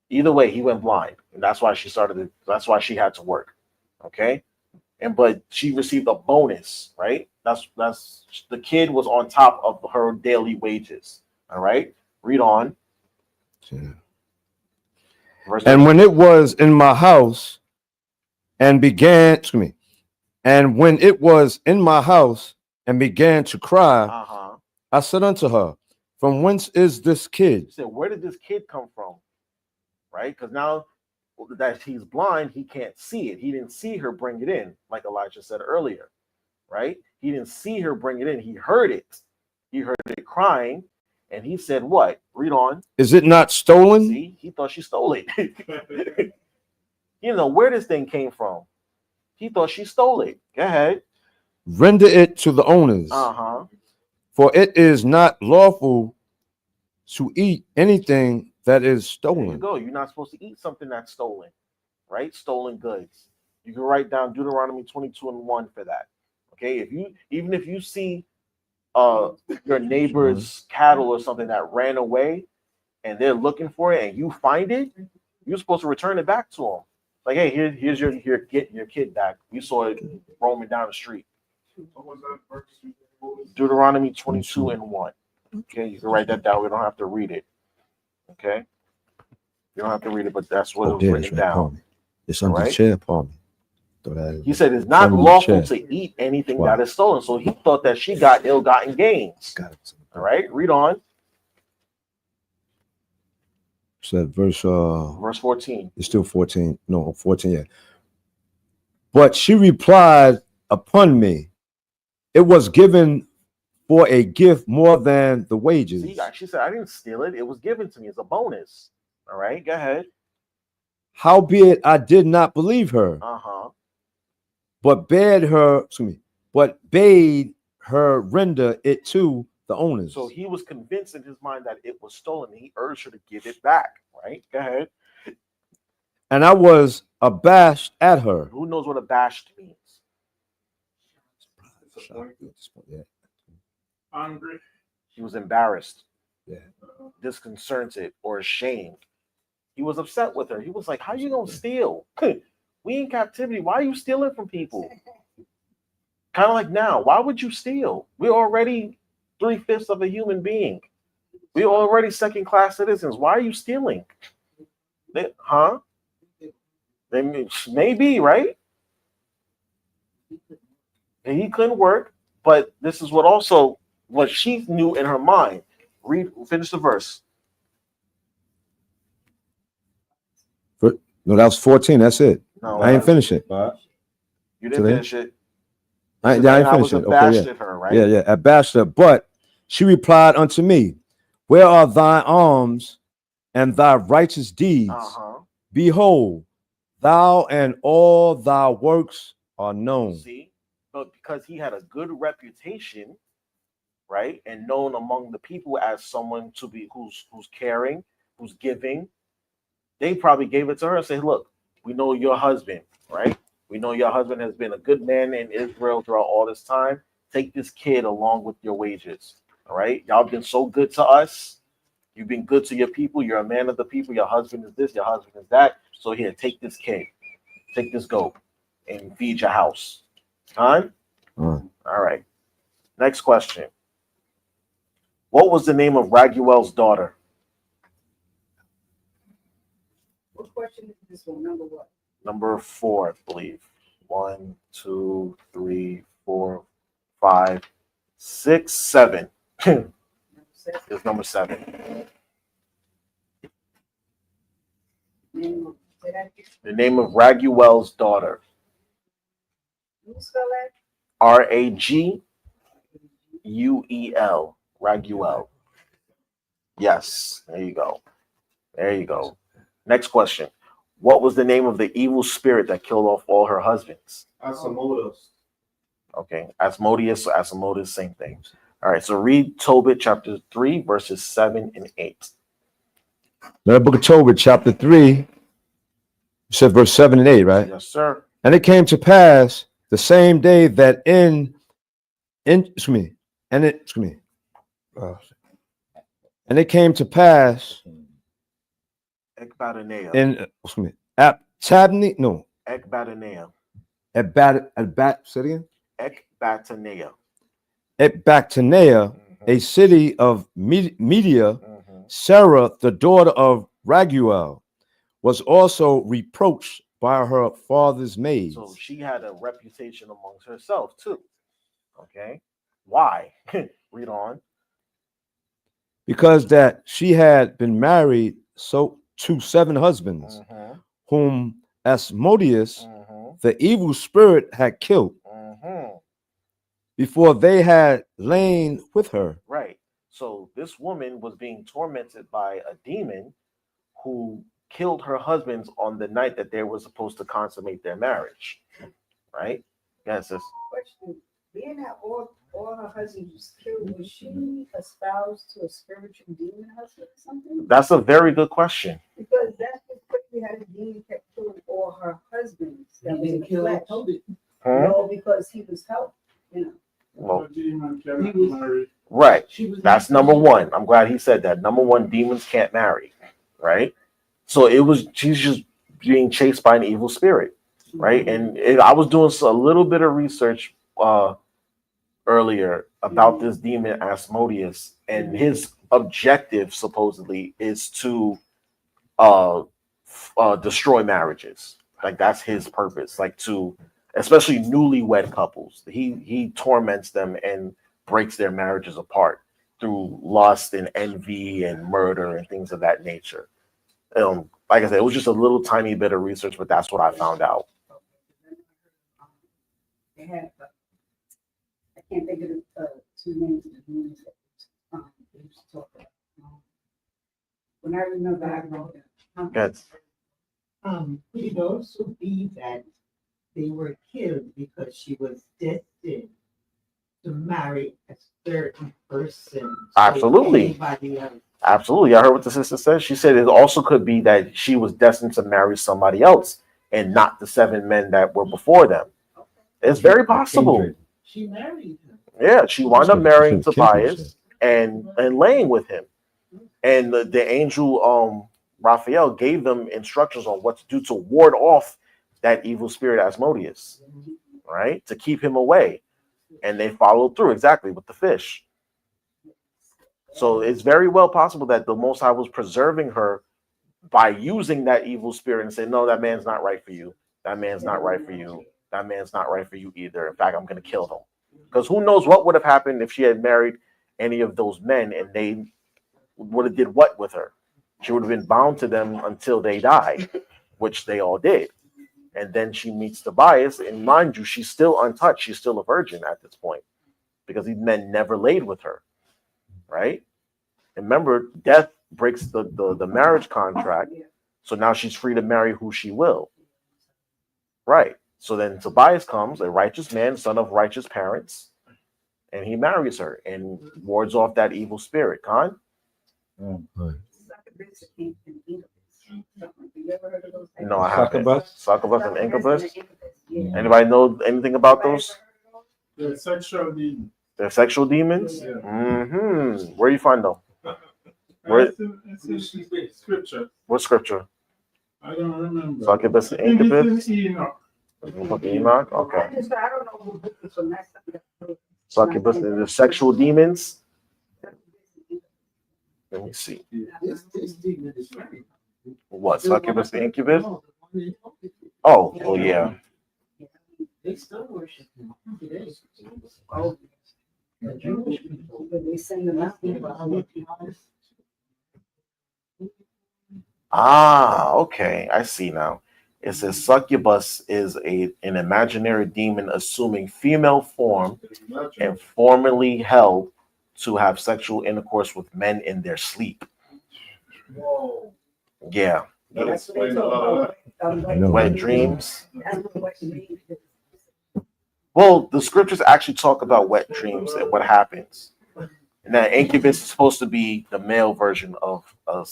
Either way, he went blind. And that's why she started it. That's why she had to work. Okay. But she received a bonus, right? That's the kid was on top of her daily wages. All right. Read on. Yeah. Verse And when it was in my house and began, and when it was in my house and began to cry, I said unto her, from whence is this kid? He said, where did this kid come from? Right? Because now that he's blind, he can't see it. He didn't see her bring it in, like Elijah said earlier. Right? He didn't see her bring it in. He heard it. He heard it crying. And he said, what? Read on. Is it not stolen? See, he thought she stole it. You know where this thing came from. He thought she stole it. Go ahead. Render it to the owners. For it is not lawful to eat anything that is stolen. There you go. You're not supposed to eat something that's stolen, right? Stolen goods. You can write down Deuteronomy 22:1 for that. Okay. Even if you see your neighbor's cattle or something that ran away and they're looking for it and you find it, you're supposed to return it back to them. Like, hey, here's get your kid back. You saw it roaming down the street. What was that verse? Deuteronomy 22:1. Okay, you can write that down. We don't have to read it. Okay, you don't have to read it, but that's what it was written down. It's under the chair, Paul. He said it's not lawful to eat anything that is stolen. So he thought that she got ill-gotten gains. All right, read on. Said verse 14. It's still 14. No, 14, yeah. But she replied upon me, it was given for a gift more than the wages. See, she said, I didn't steal it. It was given to me. It's a bonus. All right, go ahead. Howbeit I did not believe her. But bade her render it to the owners. So he was convinced in his mind that it was stolen. He urged her to give it back. Right? Go ahead. And I was abashed at her. Who knows what abashed means? Angry. He was embarrassed. Yeah. Disconcerted or ashamed. He was upset with her. He was like, how you gonna steal? We in captivity. Why are you stealing from people? Kind of like now. Why would you steal? We're already 3/5 of a human being. We're already second-class citizens. Why are you stealing? Maybe, right? And he couldn't work, but this is what she knew in her mind. Finish the verse. No, that was 14. That's it. No, I ain't finished it. You didn't finish it. I ain't finished it. Okay, yeah. Her, right? Yeah, abashed her. But she replied unto me, where are thy alms and thy righteous deeds? Behold, thou and all thy works are known. See, but because he had a good reputation, right, and known among the people as someone to be who's caring, who's giving, they probably gave it to her and said, look, we know your husband, right? We know your husband has been a good man in Israel throughout all this time. Take this kid along with your wages. All right. Y'all been so good to us. You've been good to your people. You're a man of the people. Your husband is this. Your husband is that. So here, take this kid. Take this goat and feed your house. Time? All right. Next question. What was the name of Raguel's daughter? What question is this one? Number what? Number 4, I believe. 1, 2, 3, 4, 5, 6, 7. Number 7. It's number 7. Name of, say that again. The name of Raguel's daughter. Can you spell that? Raguel. Raguel. Yes. There you go. There you go. Next question. What was the name of the evil spirit that killed off all her husbands? Asimodos. Okay. Asmodeus or Asimodeus, same thing. All right. So read Tobit chapter 3, verses 7 and 8. The book of Tobit, chapter 3, you said verse 7 and 8, right? Yes, sir. And it came to pass the same day that and it came to pass Ekbatanea. in Tabni, no, Ekbatanea. say it again? Ekbatanea. Ecbatana, a city of Media, Sarah, the daughter of Raguel, was also reproached by her father's maids. So she had a reputation amongst herself too. Okay. Why? Read on. Because that she had been married to 7 husbands, whom Asmodeus, the evil spirit, had killed before they had lain with her. Right. So this woman was being tormented by a demon who killed her husbands on the night that they were supposed to consummate their marriage. Right? Yes. Question. Being that all her husbands was killed, was she espoused to a spiritual demon husband or something? That's a very good question. Because that's what quickly had a demon kept killing all her husbands. That was in the flesh. No, because he was helped, you know. Well, Demon cannot marry. right. That's number 1. I'm glad he said that. Number 1, demons can't marry. Right? So she's just being chased by an evil spirit. Right? And I was doing a little bit of research earlier about this demon Asmodeus, and his objective supposedly is to destroy marriages. Like that's his purpose, like to especially newlywed couples. He torments them and breaks their marriages apart through lust and envy and murder and things of that nature. Like I said, it was just a little tiny bit of research, but that's what I found out. They had, I can't think of the 2 names of the demons that they used to talk about. When I remember, I wrote it. Good. Could it also be that they were killed because she was destined to marry a certain person? Absolutely. Anybody else? Absolutely. I heard what the sister said. She said it also could be that she was destined to marry somebody else and not the 7 men that were before them. It's very possible. She married him. Yeah, she wound up marrying Tobias and laying with him. And the angel Raphael gave them instructions on what to do to ward off that evil spirit Asmodeus, right? To keep him away. And they followed through exactly with the fish. So it's very well possible that the Most High was preserving her by using that evil spirit and saying, no, that man's not right for you. That man's not right for you. That man's not right for you either. In fact, I'm going to kill him. Because who knows what would have happened if she had married any of those men and they would have did what with her? She would have been bound to them until they died, which they all did. And then she meets Tobias, and mind you, she's still untouched. She's still a virgin at this point because these men never laid with her, right? And remember, death breaks the marriage contract, so now she's free to marry who she will, right? So then Tobias comes, a righteous man, son of righteous parents, and he marries her and wards off that evil spirit. Khan? No, I haven't. Succubus and incubus. Anybody know anything about those? The sexual demon. They're sexual demons? Yeah. Where you find them? Where? It's in scripture. What scripture? I don't remember. Succubus and I think incubus? it's in Enoch. Book of Enoch? Okay. I don't know who book is from that. Succubus and the sexual demons? Let me see. This demon is very. What, succubus the incubus? Oh, well, yeah. They still worship him today. Oh, the Jewish people, but they send them out. Ah, okay. I see now. It says succubus is an imaginary demon assuming female form and formerly held to have sexual intercourse with men in their sleep. Whoa. Yeah. That explains a lot of that. Wet dreams. Well, the scriptures actually talk about wet dreams and what happens. And that incubus is supposed to be the male version of a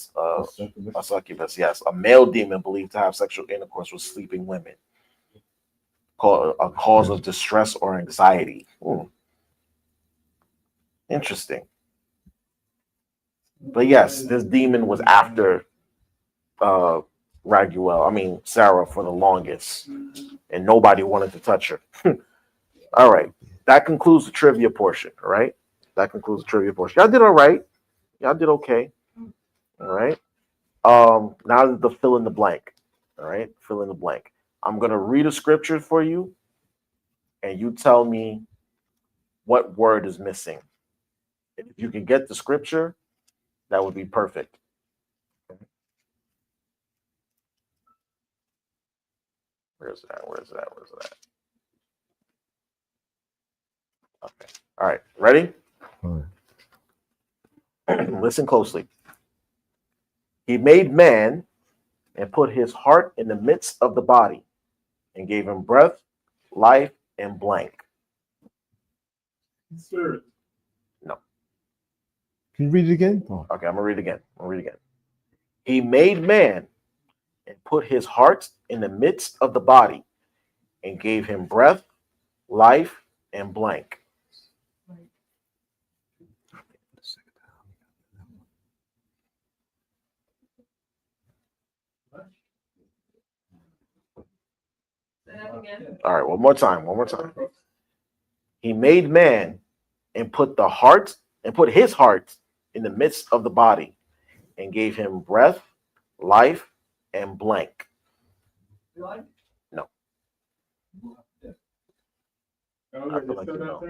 succubus. Yes, a male demon believed to have sexual intercourse with sleeping women, called a cause of distress or anxiety. Interesting. But yes, this demon was after Raguel. I mean Sarah for the longest, and nobody wanted to touch her. All right, that concludes the trivia portion. All right, that concludes the trivia portion. Y'all did all right. Y'all did okay. All right. Now the fill in the blank. All right, fill in the blank. I'm gonna read a scripture for you, and you tell me what word is missing. If you can get the scripture, that would be perfect. Where's that? Where's that? Where's that? Okay. All right. Ready? All Listen closely. He made man and put his heart in the midst of the body and gave him breath, life, and blank. Spirit. Can you read it again? Oh. Okay, I'm gonna read it again. He made man and put his heart in the midst of the body and gave him breath, life, and blank. All right, one more time. He made man and put his heart in the midst of the body and gave him breath, life, and blank. No. I feel like you know.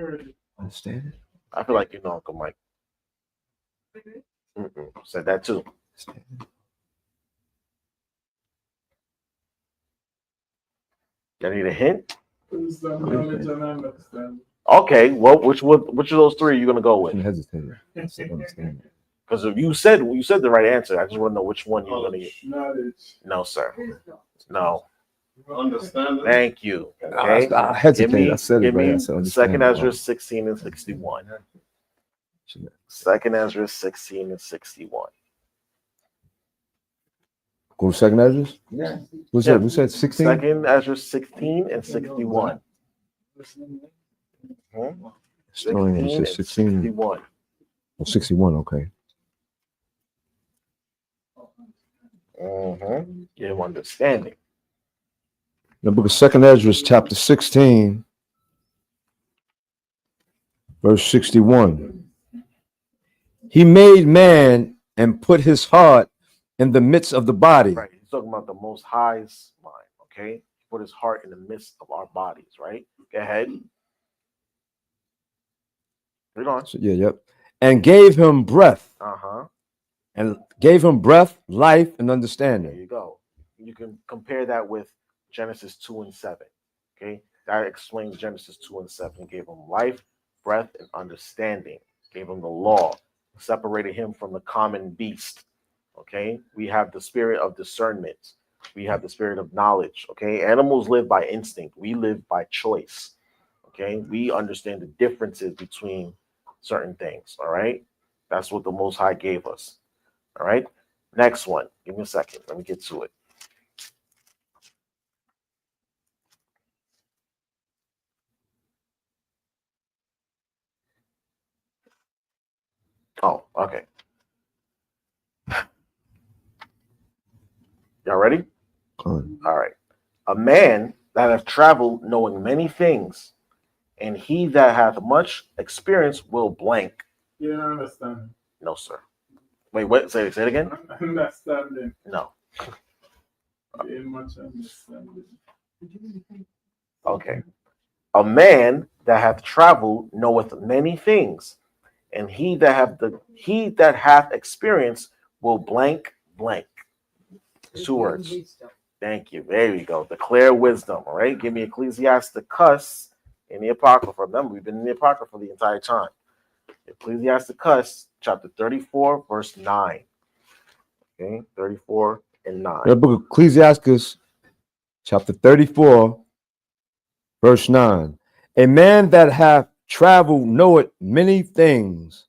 Understand it? I feel like you know, Uncle Mike. Said that too. You need a hint? Wisdom, knowledge, and understanding. Okay, well, which of those three are you gonna go with? I hesitate. I still understand it. Because if you said the right answer, I just want to know which one you're gonna get. Knowledge. No, sir. No. Understand? Thank you. Okay. I hesitate. I said it Give me right. I said understand. Second Ezra 16 and 61. Second Ezra 16 and 61. Go to second Ezra? Yeah. What's that? We said 16? Second Ezra 16 and 61. Historian 16 and 16. 61. Oh, 61, okay. Give him understanding. The book of second Ezra, chapter 16, verse 61. He made man and put his heart in the midst of the body. Right. He's talking about the Most High's mind. Okay. He put his heart in the midst of our bodies. Right. Go ahead. Read on. So, yep. And gave him breath. And gave him breath, life, and understanding. There you go. You can compare that with Genesis 2 and 7. Okay. That explains Genesis 2 and 7. He gave him life, breath, and understanding. Gave him the law. Separated him from the common beast. Okay. We have the spirit of discernment. We have the spirit of knowledge. Okay. Animals live by instinct. We live by choice. Okay. We understand the differences between certain things. All right. That's what the Most High gave us. All right. Next one. Give me a second. Let me get to it. Oh, okay. Y'all ready? All right. A man that hath traveled knowing many things, and he that hath much experience will blank. You don't understand. No, sir. Wait, what? Say it again? Understanding. No. Very much understanding. Okay. A man that hath traveled knoweth many things, and he that hath experience will blank blank. Two words. Thank you. There you go. Declare wisdom. All right. Give me Ecclesiasticus in the Apocrypha. Remember, we've been in the Apocrypha the entire time. Ecclesiasticus chapter 34, verse 9. Okay, 34 and 9. The book of Ecclesiasticus, chapter 34, verse 9. A man that hath traveled knoweth many things,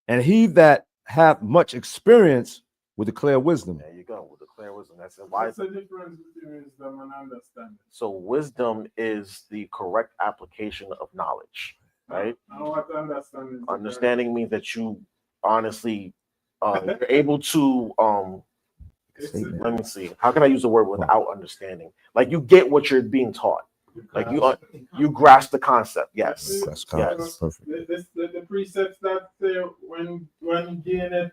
and he that hath much experience will declare wisdom. There you go. We'll declare wisdom. That's it. Why is What's the difference between wisdom and understanding? So wisdom is the correct application of knowledge, right? And what understanding? Understanding means that you honestly you're able to let me see. How can I use the word without understanding? Like you get what you're being taught. Like you grasp the concept. Yes. That's Yes. perfect. The precepts that say when gain it,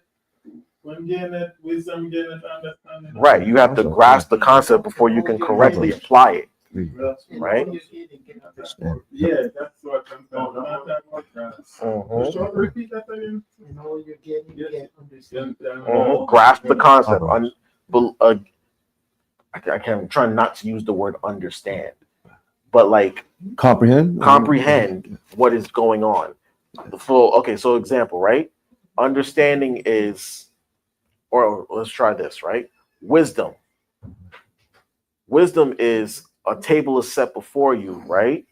wisdom, gain it, understanding. Right. You have to grasp the concept before you can correctly apply it. Right? Yeah, that's what I'm saying. Short, repeat that again. Grasp the concept. I'm trying not to use the word understand, but like comprehend what is going on. So example, right? Understanding is, or let's try this, right? Wisdom is a table is set before you, right?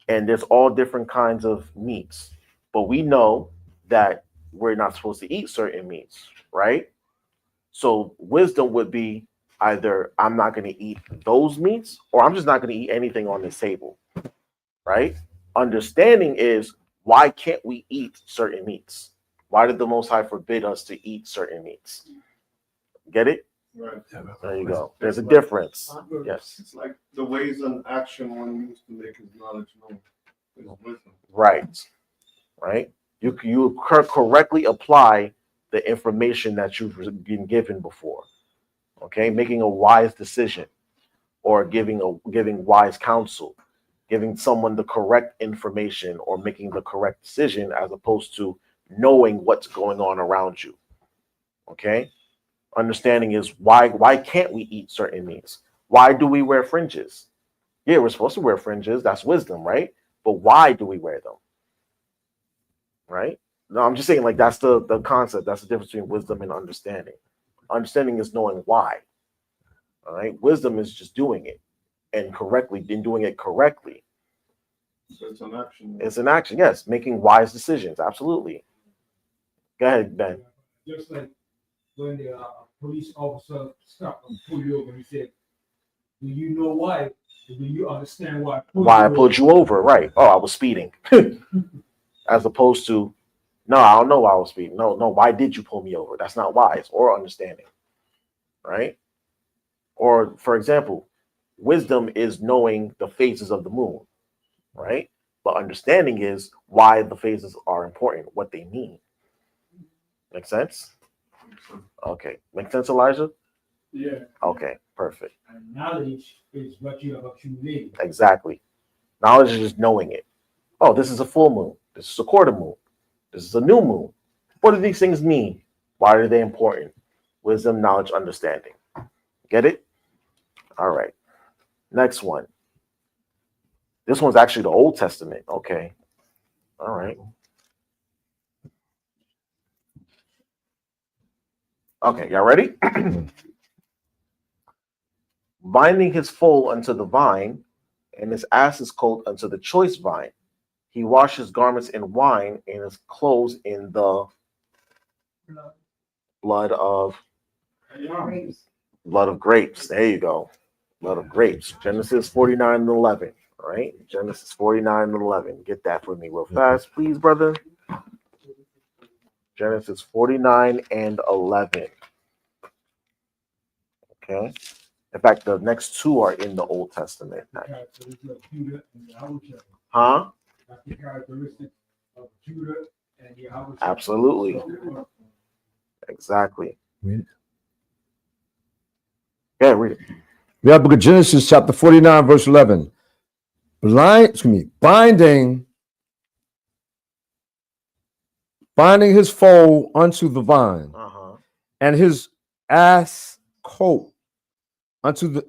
And there's all different kinds of meats, but we know that we're not supposed to eat certain meats, right? So wisdom would be either I'm not going to eat those meats or I'm just not going to eat anything on this table, right? Understanding is why can't we eat certain meats? Why did the Most High forbid us to eat certain meats? Get it? Right. There you go. There's a difference. Yes. It's like the ways and action one used to make his knowledge known. His wisdom. Right. Right. You correctly apply the information that you've been given before. Okay, making a wise decision, or giving wise counsel, giving someone the correct information, or making the correct decision, as opposed to knowing what's going on around you. Okay, understanding is why can't we eat certain meats? Why do we wear fringes? Yeah, we're supposed to wear fringes. That's wisdom, right? But why do we wear them? Right? No, I'm just saying, like, that's the concept. That's the difference between wisdom and understanding. Understanding is knowing why. All right. Wisdom is just doing it and doing it correctly. So it's an action. It's an action, yes. Making wise decisions. Absolutely. Go ahead, Ben. Just like when the police officer stopped and pulled you over, he said, "Do you know why? Do you understand why I pulled you over?" Right. Oh, I was speeding. As opposed to, no, I don't know why I was speeding. No, why did you pull me over? That's not wise or understanding. Right? Or, for example, wisdom is knowing the phases of the moon, right? But understanding is why the phases are important, what they mean. Make sense? Okay. Make sense, Elijah? Yeah. Okay, perfect. And knowledge is what you have accumulated. Exactly. Knowledge is just knowing it. Oh, this is a full moon. This is a quarter moon. This is a new moon. What do these things mean? Why are they important? Wisdom, knowledge, understanding. Get it? All right. Next one. This one's actually the Old Testament. Okay. All right. Okay, y'all ready? Binding his foal unto the vine, and his ass's coat unto the choice vine. He washed his garments in wine, and his clothes in the blood of grapes. There you go. Blood of grapes. Genesis 49 and 11. All right. Genesis 49 and 11. Get that for me real fast, please, brother. Genesis 49 and 11. Okay. In fact, the next two are in the Old Testament. Huh? The characteristics of Judah and Yahweh. Absolutely. Exactly. Read it. Yeah, read it. We have book of Genesis chapter 49, verse 11. Binding his foal unto the vine, and his ass colt unto the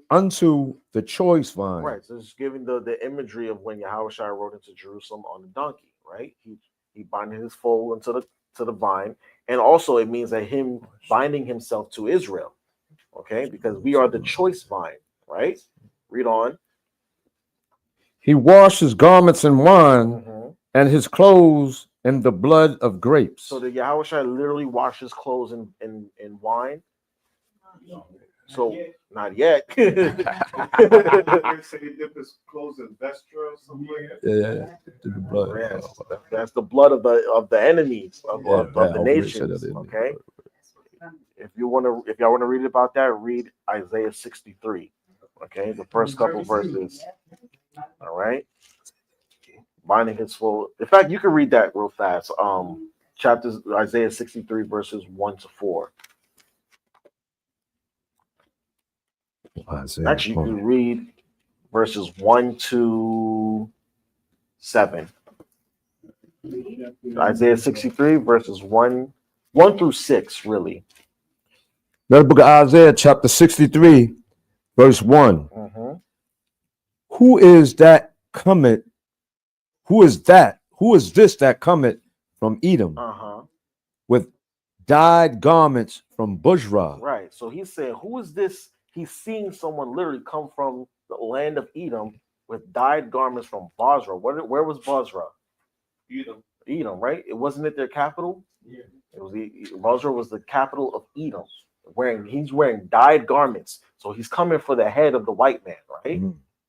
choice vine. Right. So it's giving the imagery of when Yahushua rode into Jerusalem on a donkey, right? He binded his foal into the vine, and also it means that him binding himself to Israel, okay? Because we are the choice vine, right? Read on. He washed his garments in wine, and his clothes in the blood of grapes. So did Yahushua literally wash his clothes in wine? So not yet. They say he dipped his clothes in vestra or something like that. Yeah. The blood. Yes. That's the blood of the enemies of the nations. Okay. If y'all want to read about that, read Isaiah 63. Okay, the first couple verses. All right. Binding his full. In fact, you can read that real fast. Chapters Isaiah 63 verses 1 to 4. Actually, you can read verses 1 to 7. Isaiah 63 verses 1 through 6, really. The book of Isaiah chapter 63 verse 1. Who is that cometh? Who is this that cometh from Edom with dyed garments from Buzrah? Right. So he's saying, who is this? He's seeing someone literally come from the land of Edom with dyed garments from Bozrah. Where was Bozrah? Edom, right? Wasn't it their capital? Yeah. It was Bozrah was the capital of Edom. He's wearing dyed garments. So he's coming for the head of the white man, right?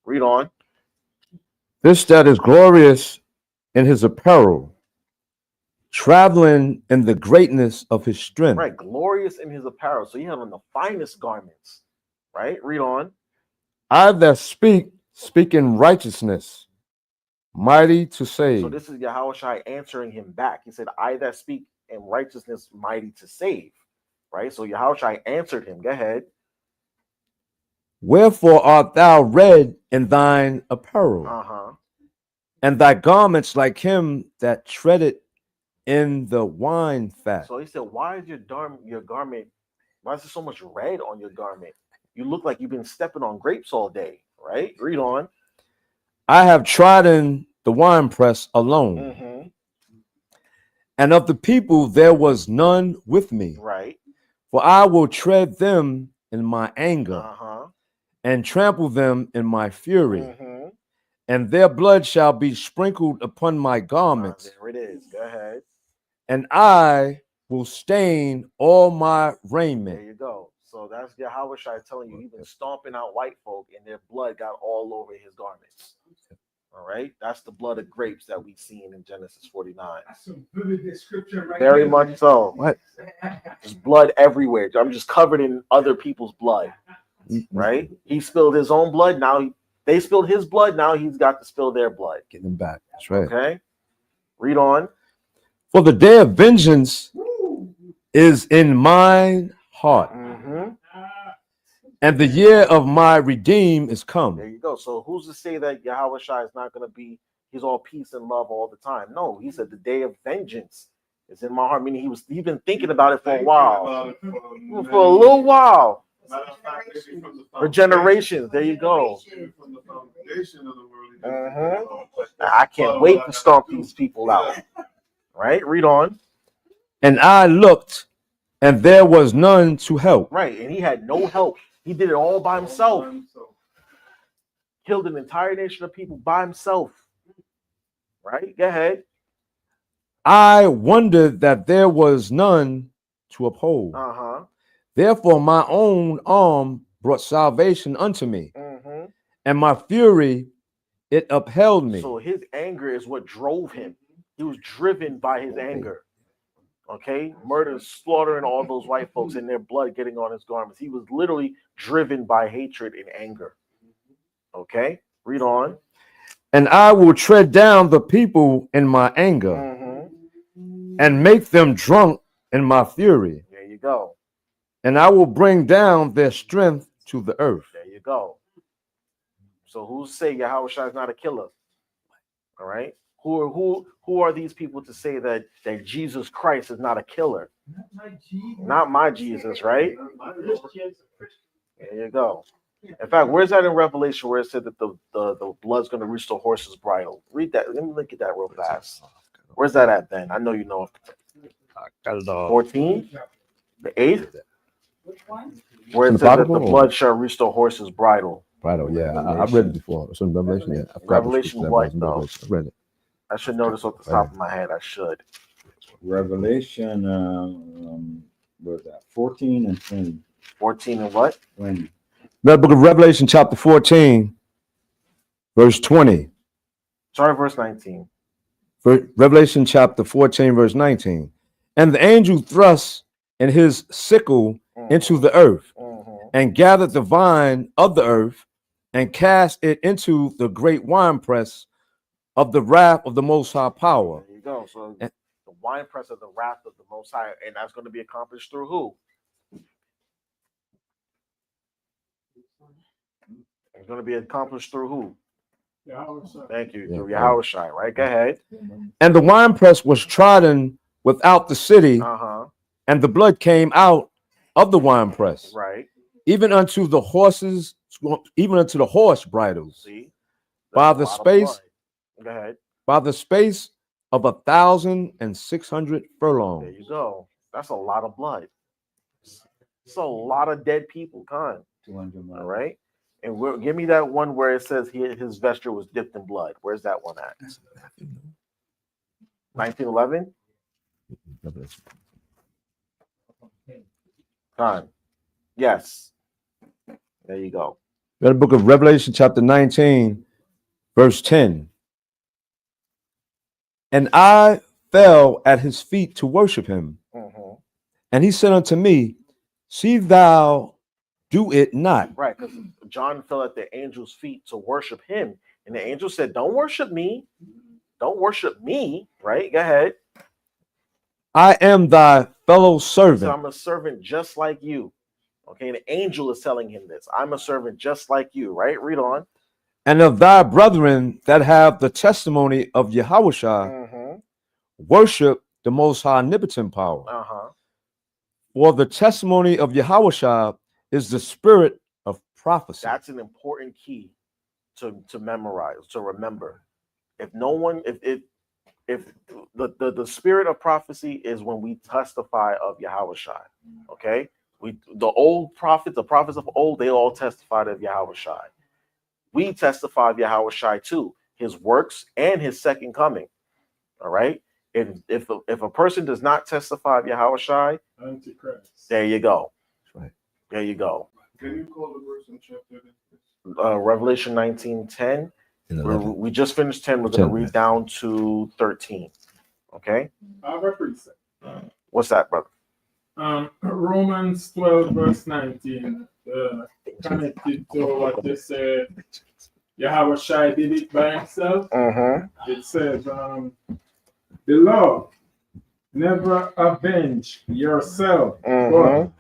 Read on. This that is glorious in his apparel, traveling in the greatness of his strength. Right, glorious in his apparel. So he had on the finest garments, right? Read on. I that speak in righteousness, mighty to save. So this is Yahushua answering him back. He said, I that speak in righteousness, mighty to save. Right? So Yahushua answered him. Go ahead. Wherefore art thou red in thine apparel, and thy garments like him that treadeth in the wine fat. So he said, why is your garment, why is there so much red on your garment? You look like you've been stepping on grapes all day, right? Read on. I have trodden the winepress alone, and of the people there was none with me. Right. For I will tread them in my anger, and trample them in my fury, and their blood shall be sprinkled upon my garments. There it is. Go ahead. And I will stain all my raiment. There you go. So that's Yahushua telling you, he's been stomping out white folk, and their blood got all over his garments. All right, that's the blood of grapes that we've seen in Genesis 49. That's some vivid description right Very there. much so. What? There's blood everywhere. I'm just covered in other people's blood. Right? He spilled his own blood. Now they spilled his blood. Now he's got to spill their blood. Get them back. That's right. Okay. Read on. For the day of vengeance is in mine heart, and the year of my redeem is come. There you go. So who's to say that Yahushua is not going to be, he's all peace and love all the time? No, he said the day of vengeance is in my heart, meaning he's been thinking about it for a while. For a little while. For generations. There you go. I can't wait to stomp these people out. Right? Read on. And I looked, and there was none to help. Right. And he had no help. He did it all by himself. Killed an entire nation of people by himself. Right? Go ahead. I wondered that there was none to uphold. Therefore, my own arm brought salvation unto me, and my fury, it upheld me. So his anger is what drove him. He was driven by his anger. Okay? Murder, slaughtering all those white folks and their blood getting on his garments. He was literally driven by hatred and anger. Okay? Read on. And I will tread down the people in my anger, and make them drunk in my fury. There you you go. And I will bring down their strength to the earth. There you go. So who's say Yahweh Shai is not a killer? All right. Who are these people to say that Jesus Christ is not a killer? Not my Jesus, right? There you go. In fact, where's that in Revelation where it said that the blood's going to reach the horse's bridle? Read that. Let me look at that real fast. Where's that at then? I know you know. 14? The 8th? Which one? Where In it the says that the Bible? blood shall reach the horse's bridle. Right. Oh, yeah. I read it before. It's in Revelation. Yeah. I forgot Revelation which what, scripture that though? was. I read it. I should know this off the top of my head. I should. Revelation, what was that? 14 and 20. 14 and what? 20. The book of Revelation, chapter 14, verse 20. Sorry, verse 19. Revelation chapter 14, verse 19. And the angel thrust in his sickle into the earth, and gathered the vine of the earth, and cast it into the great winepress of the wrath of the Most High power. There you go. So the winepress of the wrath of the Most High, and that's going to be accomplished through who? It's going to be accomplished through who? Thank you. Through Yahweh Shai, right? Go ahead. And the winepress was trodden without the city, and the blood came out of the winepress, right, even unto the horses, even unto the horse bridles. See, by the space, go ahead, by the space of 1,600 furlongs. There you go. That's a lot of blood. It's a lot of dead people. Con. 200 miles. All right. And give me that one where it says his vesture was dipped in blood. Where's that one at? 1911? Con. Yes. There you go. The book of Revelation, chapter 19, verse 10. And I fell at his feet to worship him. And he said unto me, see thou do it not. Right, because John fell at the angel's feet to worship him. And the angel said, don't worship me. Don't worship me. Right? Go ahead. I am thy fellow servant. So I'm a servant just like you. Okay, and the angel is telling him this. I'm a servant just like you, right? Read on. And of thy brethren that have the testimony of Yahushua, worship the most high omnipotent power. For the testimony of Yahushua is the spirit of prophecy. That's an important key to memorize, to remember. If no one, if the spirit of prophecy is when we testify of Yahushua, okay? The old prophets, the prophets of old, they all testified of Yahushua. We testify of Yahushua too, his works and his second coming. All right. And if a person does not testify of Yahushua, Antichrist. There you go. Right. There you go. Can you call the verse and chapter? Revelation 19:10. We just finished 10. We're going to read down to 13. Okay. I have a precept. What's that, brother? Romans 12, verse 19. Connected to what you said. Yahweh Shai did it by himself. It says, beloved, never avenge yourself, but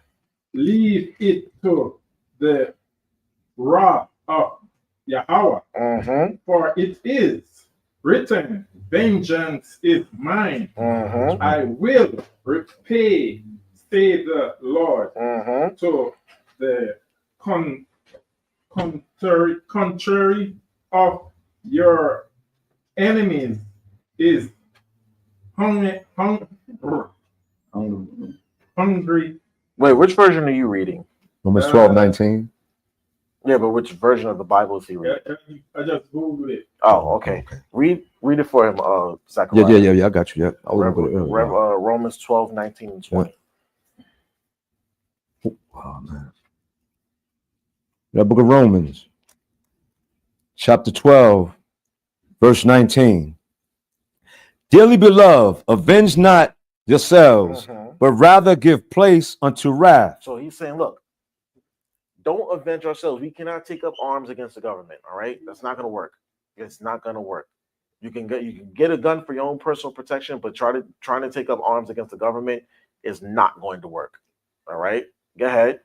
leave it to the wrath of Yahweh. For it is written, vengeance is mine. I will repay, say the Lord. To the contrary of your enemies is hungry. Wait, which version are you reading? Romans 12:19. Yeah, but which version of the Bible is he reading? I just Googled it. Oh, okay. Read it for him, Zechariah. Yeah. I got you. Yeah. I was looking at it earlier. Romans 12, 19, and 20. Oh, man. The book of Romans, chapter 12, verse 19. Dearly beloved, avenge not yourselves, but rather give place unto wrath. So he's saying, look, don't avenge ourselves. We cannot take up arms against the government. All right, that's not going to work. It's not going to work. You can get a gun for your own personal protection, but trying to take up arms against the government is not going to work. All right, go ahead.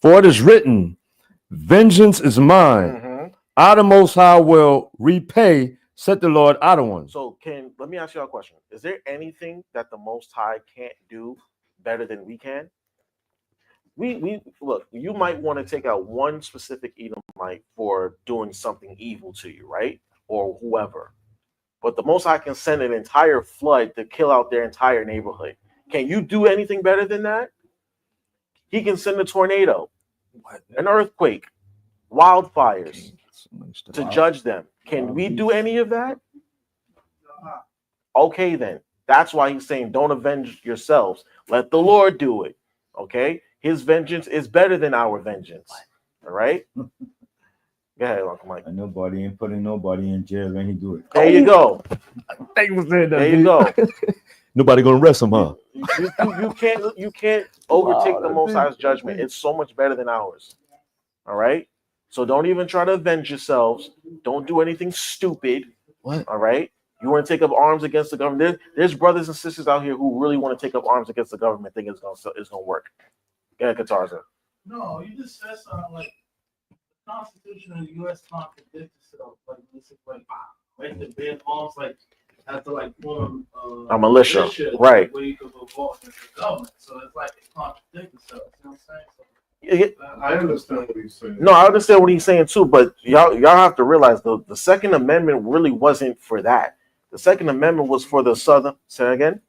For it is written, vengeance is mine. Mhm. I, the Most High, will repay, said the Lord Adonai. So let me ask you a question. Is there anything that the Most High can't do better than we can? We look, you might want to take out one specific Edomite for doing something evil to you, right? Or whoever. But the Most High can send an entire flood to kill out their entire neighborhood. Can you do anything better than that? He can send a tornado, an earthquake, wildfires to judge them. Can we do any of that? Okay, then. That's why he's saying, don't avenge yourselves. Let the Lord do it. Okay? His vengeance is better than our vengeance. All right? Go ahead, Uncle Mike. And nobody ain't putting nobody in jail when he do it. There you go. Thank you for saying that. There you go. Nobody gonna arrest him, huh? You can't overtake the Most High's judgment. It's so much better than ours. All right? So don't even try to avenge yourselves. Don't do anything stupid. What? All right? You want to take up arms against the government? There's brothers and sisters out here who really want to take up arms against the government. Think it's gonna work. Go ahead, Katarza. No, you just said something like the Constitution of the U.S. contradicts itself. Like this is like the band arms like have to like form A militia, right? Where you can revolt against the government. So it's like it contradicts itself. You know what I'm saying? So, I understand what he's saying. No, I understand what he's saying too, but y'all have to realize the Second Amendment really wasn't for that. The Second Amendment was for the Southern. Say that again.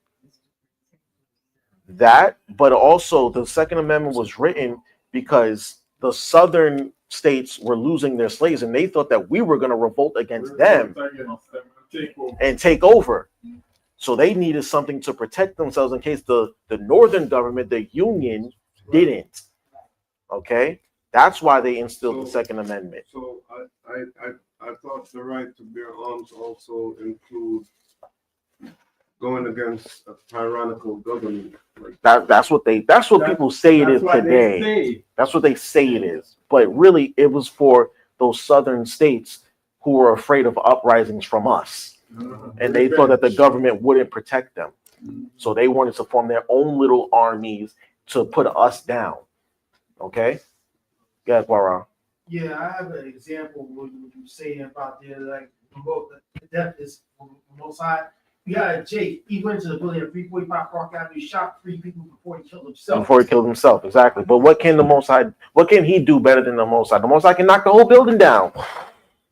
That, but also the Second Amendment was written because the Southern states were losing their slaves, and they thought that we were going to revolt against them and take over. So they needed something to protect themselves in case the Northern government, the Union, didn't. Okay, that's why they instilled the Second Amendment. So I thought the right to bear arms also includes going against a tyrannical government. Like That's what people say it is today. That's what they say it is. But really, it was for those southern states who were afraid of uprisings from us. And they thought that the government wouldn't protect them. So they wanted to form their own little armies to put us down. Okay? Go ahead, Guara. Yeah, I have an example of what you were saying about there, like the death is on the most high. We had Jake, he went to the building at 345 Park Avenue, shot 3 people before he killed himself. Exactly. But what can the Most High, what can he do better than the Most High? The Most High can knock the whole building down.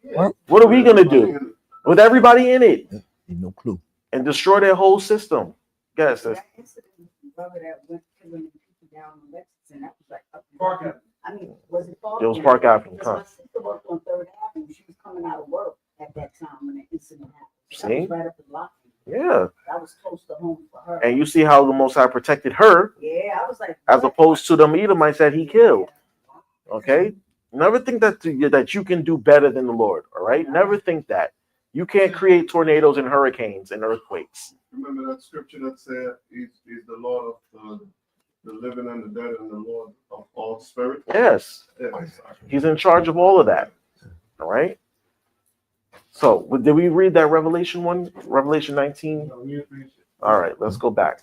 Yeah. What are we gonna do with everybody in it? No clue. And destroy their whole system. Guess That incident with the brother that went killing people down in Lexington, that was like up in Park Avenue. I mean, was it Park? It was Park Avenue. Because my sister worked on 3rd Avenue. She was coming out of work at that time when the incident happened. So that See? was right up in Lockheed. Yeah. That was close to home for her. And you see how the Most High protected her Yeah, I was like, as opposed to the Edomites that he killed. Okay? Never think that you can do better than the Lord. All right? Never think that. You can't create tornadoes and hurricanes and earthquakes. remember that scripture that said he's the Lord of the living and the dead and the Lord of all spirits? Yes. Yeah. He's in charge of all of that. All right? So, did we read that Revelation 1? Revelation 19? All right, let's go back.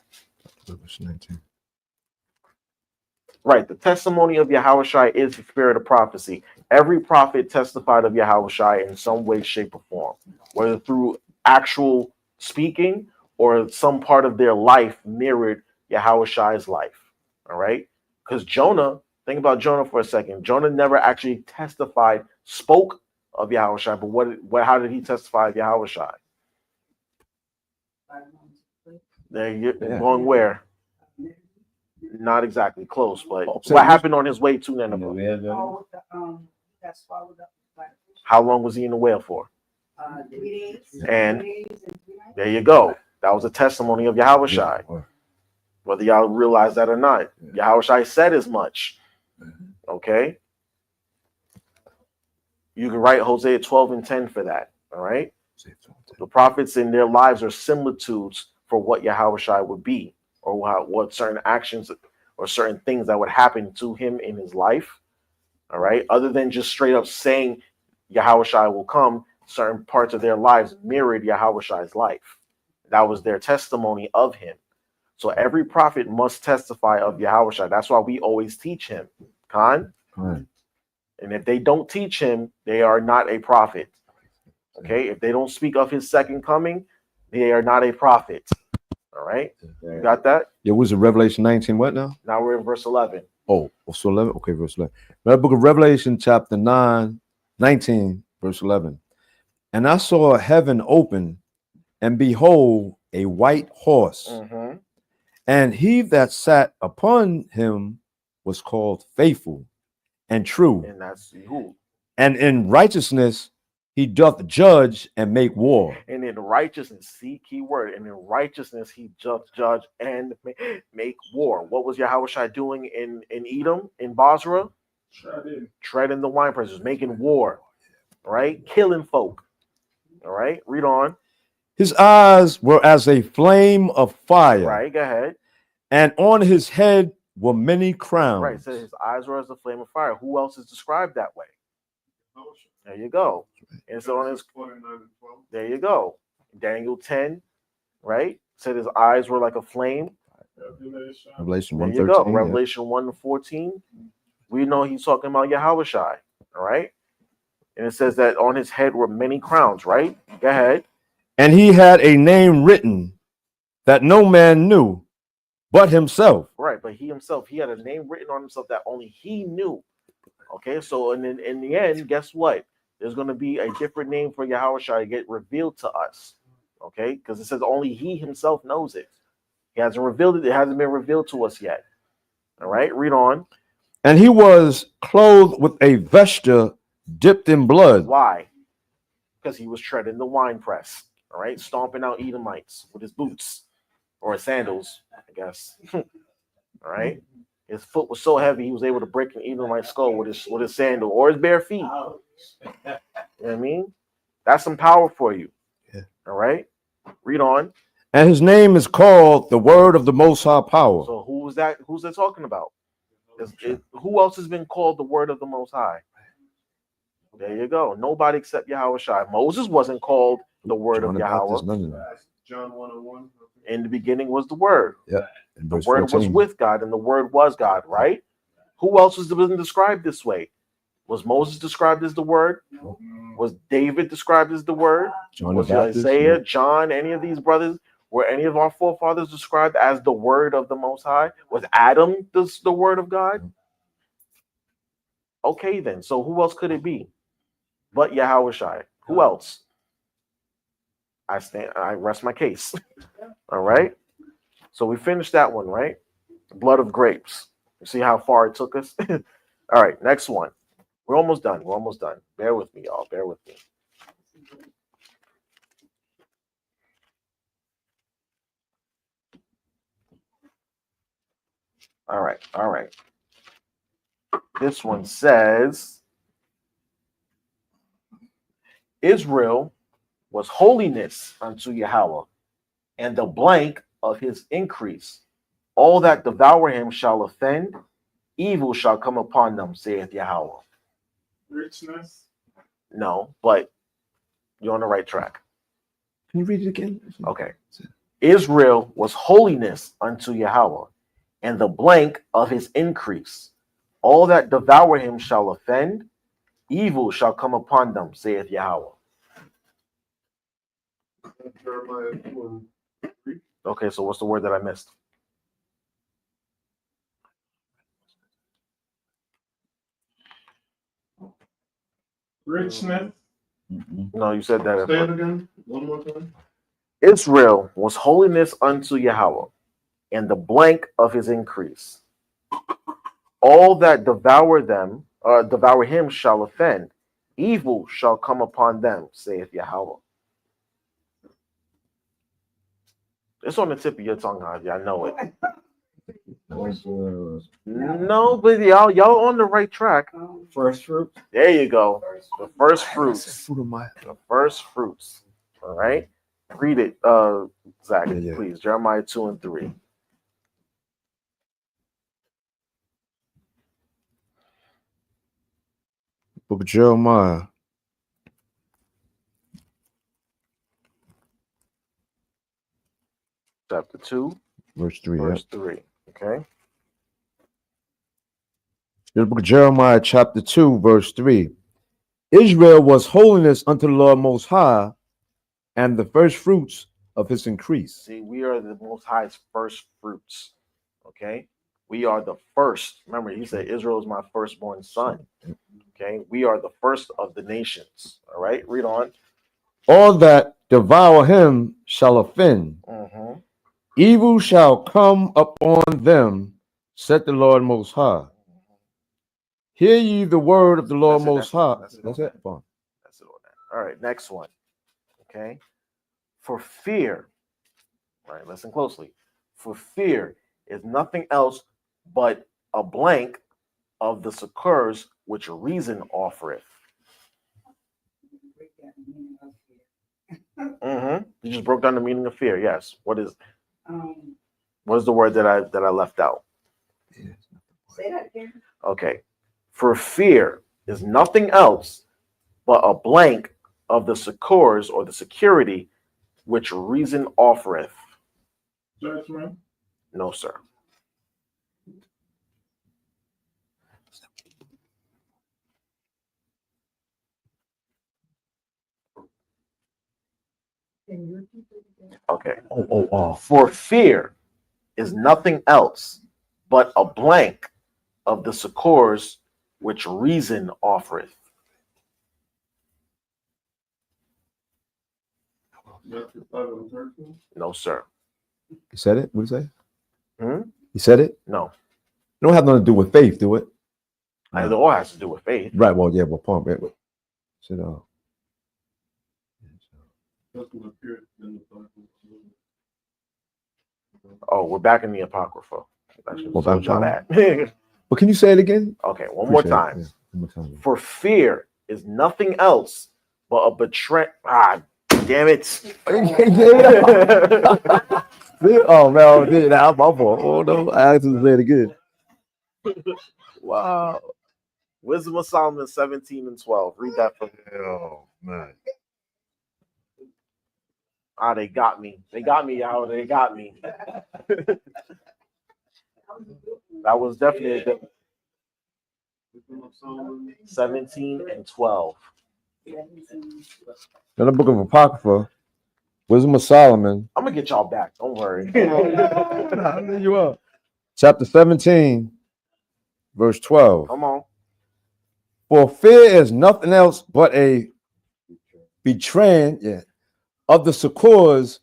Right, the testimony of Yahushua is the spirit of prophecy. Every prophet testified of Yahushua in some way, shape, or form, whether through actual speaking or some part of their life mirrored Yahushua's life. All right, because Jonah, think about Jonah for a second. Jonah never actually testified, spoke of Yahushua, but how did he testify of Yahushua? There you going where? Not exactly close, but what happened on his way to Nineveh? oh, got swallowed up by the fish. How long was he in the whale for? 3 days. And 3 days and 3 nights. there you go. That was a testimony of Yahushua. Whether y'all realize that or not, Yahushua said as much. Okay? You can write Hosea 12 and 10 for that. All right? The prophets in their lives are similitudes for what Yahushua would be, or what certain actions or certain things that would happen to him in his life. All right? Other than just straight up saying Yahushua will come, certain parts of their lives mirrored Yahushua's life. That was their testimony of him. So every prophet must testify of Yahushua. That's why we always teach him. Khan. Right. And if they don't teach him, they are not a prophet. Okay. If they don't speak of his second coming, they are not a prophet. All right. You got that? Yeah, was it Revelation 19? What now? Now we're in verse 11. Oh, so 11. Okay, verse 11. The book of Revelation, chapter 19, verse 11. And I saw heaven open, and behold, a white horse. Mm-hmm. And he that sat upon him was called Faithful and True. And that's who? And in righteousness he doth judge and make war. And in righteousness, see, key word, and in righteousness he doth judge and make war. What was Yahushua doing in Edom, in Basra? Treading the wine presses, making war, right? Killing folk. All right, read on. His eyes were as a flame of fire. Right, go ahead. And on his head were many crowns. Right, so his eyes were as a flame of fire. Who else is described that way? There you go. And so on his, there you go. Daniel 10, right? Said his eyes were like a flame. Revelation There 1:13. you go. Yeah. Revelation 1:14. We know he's talking about Yahushua, all right? And it says that on his head were many crowns, right? Go ahead. And he had a name written that no man knew but himself. Right, but he himself, he had a name written on himself that only he knew. Okay, so in the end, guess what? There's going to be a different name for Yahushua to get revealed to us. Okay, because it says only he himself knows it. He hasn't revealed it. It hasn't been revealed to us yet. All right, read on. And he was clothed with a vesture dipped in blood. Why? Because he was treading the wine press. All right, stomping out Edomites with his boots or his sandals, I guess. All right. His foot was so heavy he was able to break an Edomite skull with his sandal or his bare feet. You know what I mean? That's some power for you. Yeah. All right. Read on. And his name is called the Word of the Most High Power. So who was that? Who's that talking about? Who else has been called the Word of the Most High? There you go. Nobody except Yahushua. Moses wasn't called the Word of Yahweh. John 1:1. In the beginning was the Word. Yeah. The Word was with God, and the Word was God, right? Who else was described this way? Was Moses described as the Word? Was David described as the Word? Was Isaiah, John, any of these brothers? Were any of our forefathers described as the Word of the Most High? Was Adam the Word of God? Okay, then. So who else could it be but Yahushua? Who else? I rest my case. All right. So we finished that one, right? Blood of grapes. You see how far it took us? All right, next one. We're almost done. We're almost done. Bear with me, y'all. Bear with me. All right, all right. This one says, Israel was holiness unto Yahweh, and the blank of his increase. All that devour him shall offend, evil shall come upon them, saith Yahweh. Richness. No, but you're on the right track. Can you read it again? Okay. Israel was holiness unto Yahweh, and the blank of his increase. All that devour him shall offend, evil shall come upon them, saith Yahweh. Jeremiah 2:3. Okay, so what's the word that I missed? Richness. No, you said that. Say it again. One more time. Israel was holiness unto Yahweh, and the blank of his increase. All that devour him shall offend. Evil shall come upon them, saith Yahweh. It's on the tip of your tongue, Haji. I know it. No, but y'all on the right track. First fruit. There you go. The first fruits. Fruit of my. The first fruits. All right. Read it, Zach, Yeah. please. Jeremiah 2 and 3. Book of Jeremiah. Chapter 2. Verse 3. Verse 3. Okay. The book of Jeremiah, chapter 2, verse 3. Israel was holiness unto the Lord Most High, and the first fruits of his increase. See, we are the Most High's first fruits. Okay. We are the first. Remember, he said, Israel is my firstborn son. Okay. We are the first of the nations. All right. Read on. All that devour him shall offend. Mm-hmm. Evil shall come upon them, said the Lord Most High. Hear ye the word of the Lord Most High. That's it. That's it. All right. Next one. Okay. For fear. All right. Listen closely. For fear is nothing else but a blank of the succors which reason offereth. Mm-hmm. You just broke down the meaning of fear. Yes. What is the word that I left out? Say that again. Okay. For fear is nothing else but a blank of the succors or the security which reason offereth. Judgment. No, sir. Okay. For fear is nothing else but a blank of the succors which reason offereth. Matthew 5:13. No, sir. You said it? What did you say? Hmm? You said it? No. It don't have nothing to do with faith, do it? It all has to do with faith. Right. Well, yeah. Well, Palm. Right. Said, Doesn't appear in the Bible. Oh, we're back in the Apocrypha. Well, back y'all down. that. But can you say it again? Okay, one more Appreciate it. time. Yeah, one more time. For fear is nothing else but a betray. Ah, damn it. Oh man, I did that. My fault. Oh no, I asked him to say it again. Wow. Wisdom of Solomon 17 and 12. Read that for me. Oh man. Ah, they got me. They got me, y'all. They got me. That was definitely a good 17 and 12. In the book of Apocrypha, Wisdom of Solomon. I'm gonna get y'all back. Don't worry. You up. Chapter 17, verse 12. Come on. For fear is nothing else but a betraying of the succors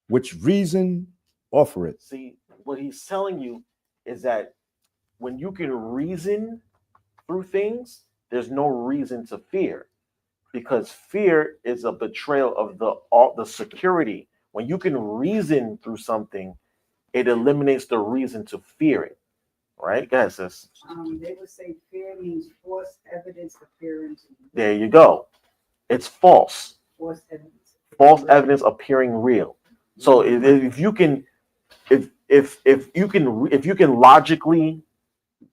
which reason offereth. See, what he's telling you is that when you can reason through things, there's no reason to fear, because fear is a betrayal of the security. When you can reason through something, it eliminates the reason to fear it. Right? Go ahead, sis. They would say fear means false evidence appearing to you. There you go. It's false. False evidence. False evidence appearing real. So if you can logically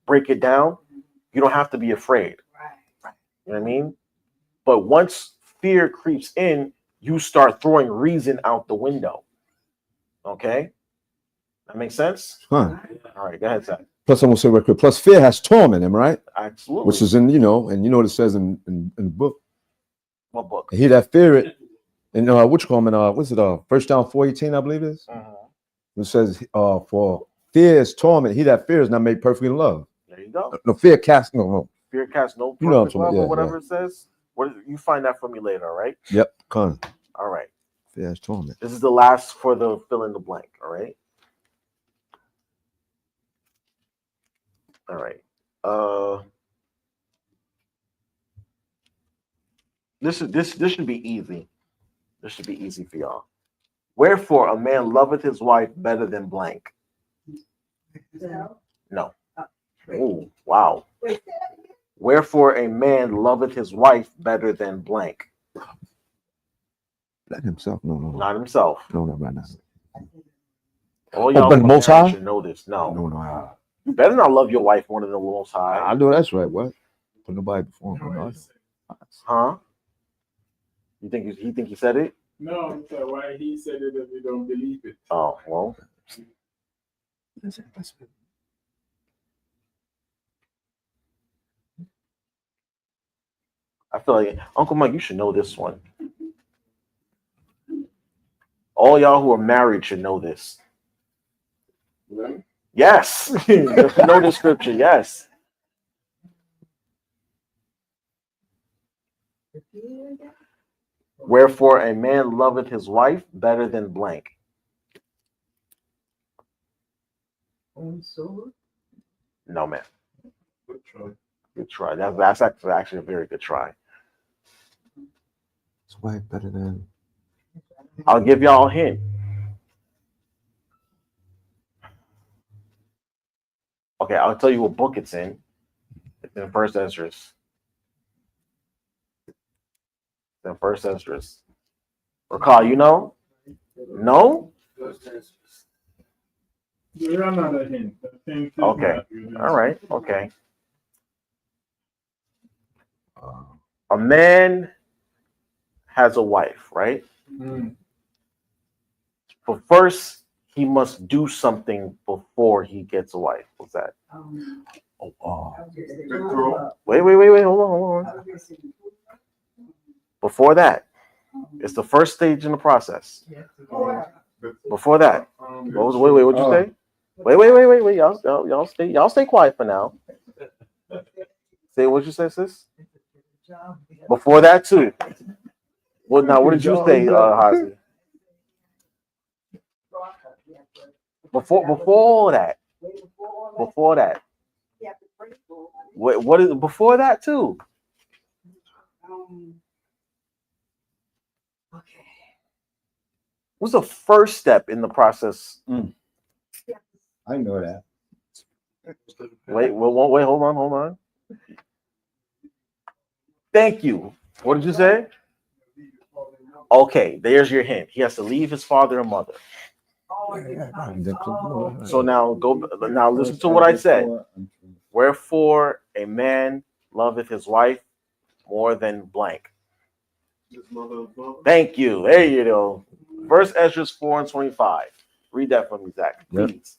break it down, you don't have to be afraid. Right. You know what I mean? But once fear creeps in, you start throwing reason out the window. Okay? That makes sense? Huh. All right, go ahead, Zach. Plus, I'm gonna say real quick. Plus, fear has torment, am I right? Absolutely. Which is in, and you know what it says in the book. What book? He that fear it, and what you call him in what's it? 1 John 4:18, I believe it is. It says, for fear is torment. He that fears not made perfect in love. There you go. No, fear cast no. Fear casts no You know what perfect I'm love, talking about. or whatever it says. You find that for me later, all right? Yep, con. All right. Fear has torment. This is the last for the fill in the blank, all right? All right. This should be easy. This should be easy for y'all. Wherefore a man loveth his wife better than blank. No. Oh, wow. Wherefore a man loveth his wife better than blank. Not himself. No. Not himself. No, right now. All y'all but Most High should know this. No. No. You better not love your wife more than the Most High. I know that's right. What? Put nobody before him. Huh? You think he said it? No, so why he said it if you don't believe it? Oh, well. I feel like Uncle Mike, you should know this one. All y'all who are married should know this. Yes, you know the scripture. Yes. Wherefore a man loveth his wife better than blank. No, man. Good try. Good try. That's actually a very good try. His wife better than. I'll give y'all a hint. Okay, I'll tell you what book it's in. It's in First Ezra. It's in First Ezra. Recall, you know? No? You're another hint. The hint is Okay. not really- All right. Okay. A man has a wife, right? Mm. But first, he must do something before he gets a wife. What's that? Oh, Good throw. Wait. Hold on. Before that, it's the first stage in the process. Before that, what was? Wait. What'd you say? Wait. Y'all stay quiet for now. Say what you say, sis. Before that too. Well, now what did you say, Hazi? Before that. Wait, what is before that too? Okay. What's the first step in the process? I know that. Wait, hold on. Thank you. What did you say? Okay, there's your hint. He has to leave his father and mother. So now listen to what I said. Wherefore a man loveth his wife more than blank. His mother as well. Thank you. There you go. First Ezra 4:25. Read that for me, Zach, Yep. please.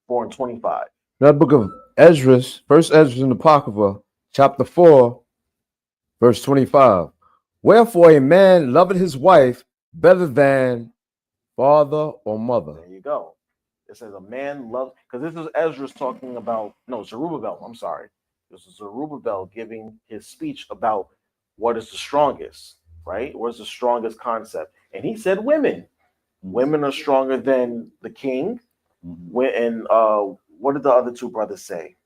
4:25. That book of Ezra, First Ezra in the Apocrypha, chapter 4, verse 25. Wherefore a man loveth his wife better than father or mother. There you go. It says a man loves, because this is Ezra's talking about, no, Zerubbabel, I'm sorry. This is Zerubbabel giving his speech about what is the strongest, right? What is the strongest concept? And he said women. Women are stronger than the king. And what did the other two brothers say?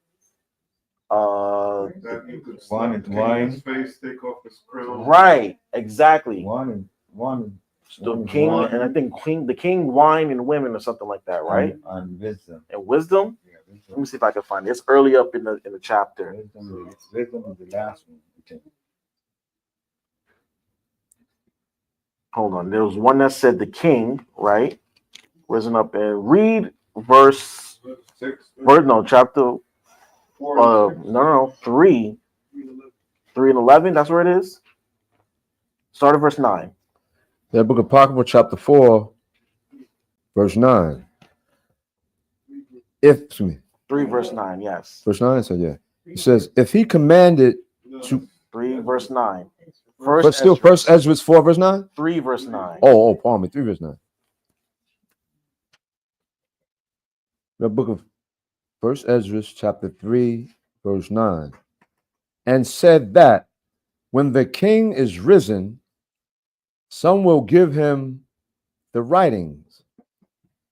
That you could slap One the and king one. in his face, take off his crown. Right, exactly. One. The king, and I think the king, wine, and women, or something like that, right? And wisdom. And wisdom. Yeah, Let me see if I can find it. It's early up in the chapter. Wisdom is the last one. Okay. Hold on. There was one that said the king, right? Risen up and read verse. 6. Chapter. 3. 3 and 11. That's where it is. Start at verse 9. That book of Apocrypha, chapter 4, verse 9. Excuse me, 3 verse 9. Yes. verse 9 said, yeah. It says, if he commanded to, 3 verse 9. but still, First Ezra 4, verse 9? 3 verse 9. Pardon me, 3 verse 9. The book of First Ezra, chapter 3, verse 9. And said that when the king is risen, some will give him the writings,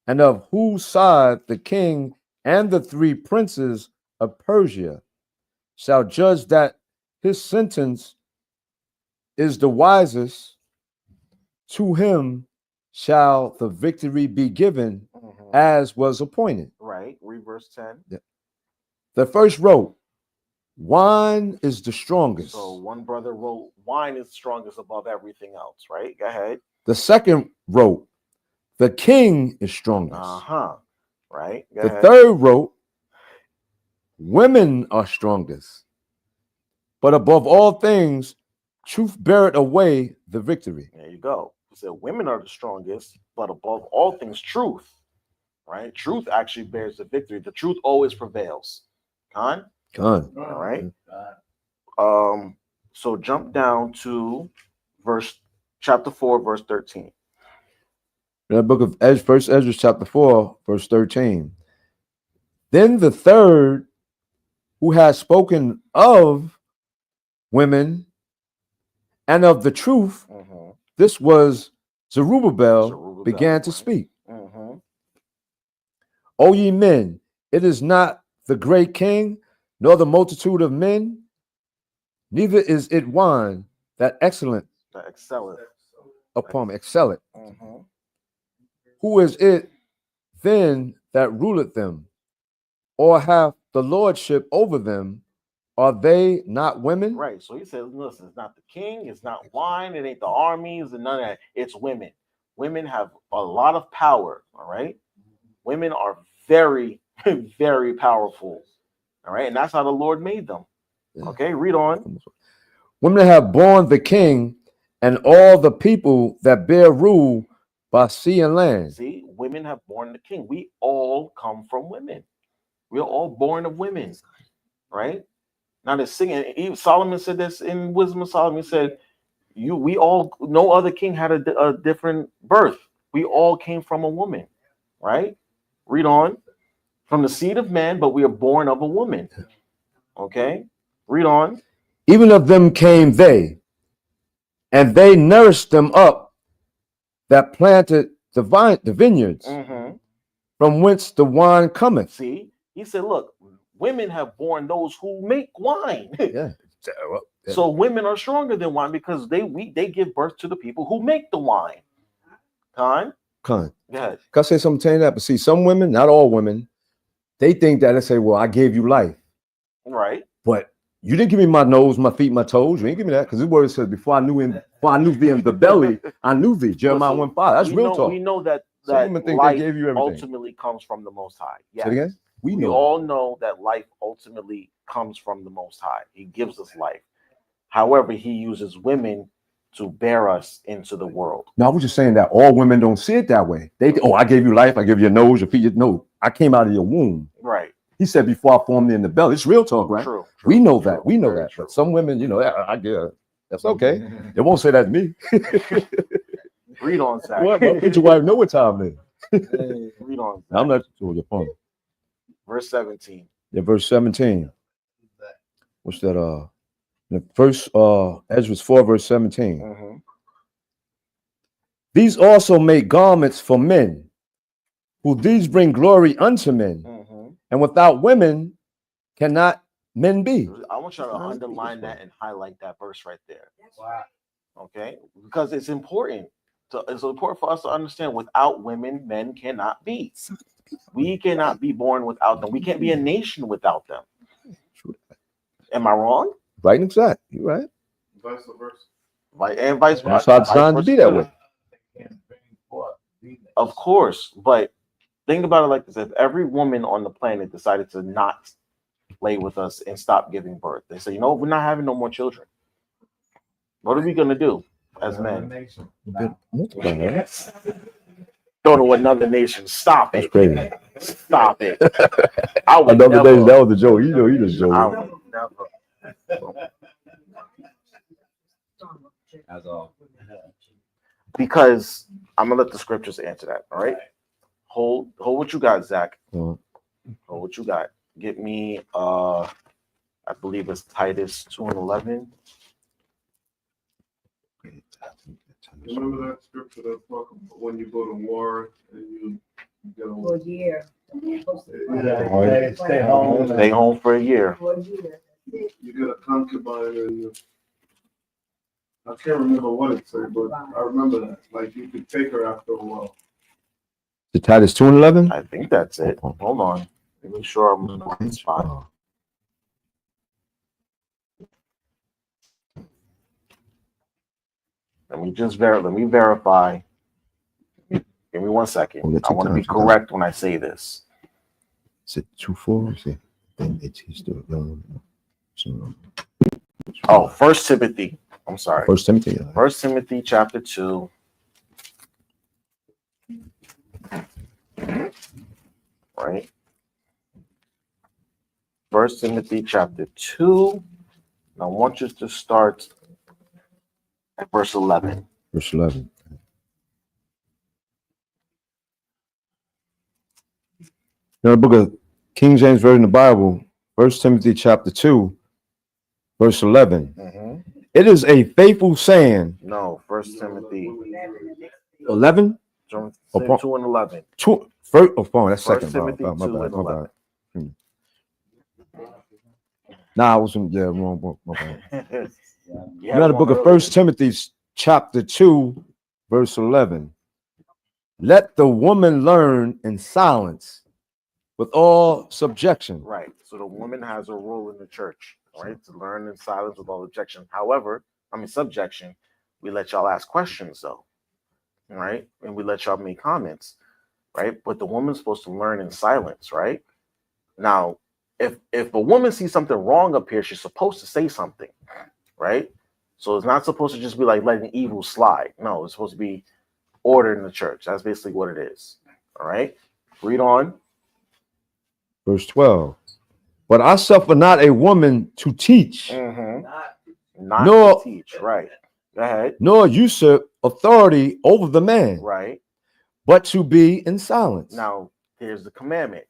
and of whose side the king and the 3 princes of Persia shall judge that his sentence is the wisest, to him shall the victory be given as was appointed. Right. Read verse 10. The first wrote, wine is the strongest. So one brother wrote, wine is strongest above everything else, right? Go ahead. The second wrote, the king is strongest. Right. Go The ahead. third wrote, women are strongest. But above all things, truth beareth away the victory. There you go. He said women are the strongest, but above all things, truth. Right? Truth actually bears the victory. The truth always prevails. Con? Con. All right. So jump down to chapter 4, verse 13. In the book of First Ezra, chapter 4, verse 13. Then the third, who has spoken of women and of the truth, this was Zerubbabel, began to speak. O ye men, it is not the great king, nor the multitude of men, neither is it wine that excelleth upon me, excelleth. Who is it then that ruleth them, or hath the lordship over them? Are they not women? Right. So he says, listen, it's not the king, it's not wine, it ain't the armies and none of that. It's women. Women have a lot of power. All right. Women are very, very powerful. All right. And that's how the Lord made them. Okay. Read on. Women have borne the king and all the people that bear rule by sea and land. See, women have borne the king. We all come from women. We're all born of women. Right. Now they're singing. Solomon said this in Wisdom of Solomon. He said, we all, no other king had a different birth. We all came from a woman, right? Read on. From the seed of man, but we are born of a woman. Okay? Read on. Even of them came they, and they nourished them up that planted the vineyards, from whence the wine cometh. See, he said, look, women have born those who make wine. Yeah. So women are stronger than wine because they give birth to the people who make the wine. Con? Yeah. Can I say something to you that? But see, some women, not all women, they think that they say, well, I gave you life. Right. But you didn't give me my nose, my feet, my toes. You didn't give me that. Because the word says, before I knew thee in the belly, I knew thee. Jeremiah 1:5. That's real talk. We know that women think life they gave you everything. ultimately comes from the Most High. Yes. Say it again? We all know that life ultimately comes from the Most High. He gives us life. However, he uses women to bear us into the world. No, I was just saying that all women don't see it that way. They I gave you life, I gave you a nose, your feet. No, I came out of your womb. Right. He said before I formed you in the belly. It's real talk, right? True. We know that. We know that. But some women, I get it. That's okay. They won't say that to me. Read on, Zach. What? Let your wife know what time it is. Read on. I'm not sure your phone. Verse 17. Yeah, verse 17. What's that? The first Ezra 4, verse 17. These also make garments for men, who these bring glory unto men, and without women cannot men be. I want you to underline that and highlight that verse right there. Wow. Okay, because it's important. It's important for us to understand. Without women, men cannot be. We cannot be born without them. We can't be a nation without them. Am I wrong? Right and exact. You're right. Vice versa. And vice versa. That's how it's designed to be that way. Of course, but think about it like this: if every woman on the planet decided to not lay with us and stop giving birth, they say, we're not having no more children. What are we gonna do as men? Go to another nation. Stop it. Stop it. Another day, that was a joke. You just joke. I would never. That's all. Because I'm gonna let the scriptures answer that. All right. Hold what you got, Zach. Hold what you got. Get me I believe it's Titus 2:11. Remember that scripture that's talking about when you go to war and you get a For a year. Stay home. Stay home for a year. For a year. you get a concubine and I can't remember what it said, but I remember that. Like you could take her after a while. The Titus 2:11? I think that's it. Hold on. Let me sure I'm in the right spot. Let me verify. Give me 1 second. I want to be correct when I say this. Is it 2:4? Oh, 1 Timothy. I'm sorry. 1 Timothy. 1 Timothy chapter 2. right? 1 Timothy chapter 2. I want you to start at verse 11. Verse 11. Now, the book of King James Version of the Bible, 1 Timothy chapter 2, verse 11. It is a faithful saying. No, 1 Timothy 11? 2 and 11. That's second. Timothy My 2 bad. and 11. Nah, I was wrong. My bad. You Now, had the book one of earlier. 1 Timothy chapter 2, verse 11. Let the woman learn in silence with all subjection. Right. So the woman has a role in the church, right? To learn in silence with all objection. However, subjection, we let y'all ask questions though, right? And we let y'all make comments, right? But the woman's supposed to learn in silence, right? Now, if a woman sees something wrong up here, she's supposed to say something, right? So it's not supposed to just be like letting evil slide. No, it's supposed to be order in the church. That's basically what it is. All right. Read on. Verse 12. But I suffer not a woman to teach, Not nor to teach, right? Go ahead. nor usurp authority over the man, Right. but to be in silence. Now, here's the commandment.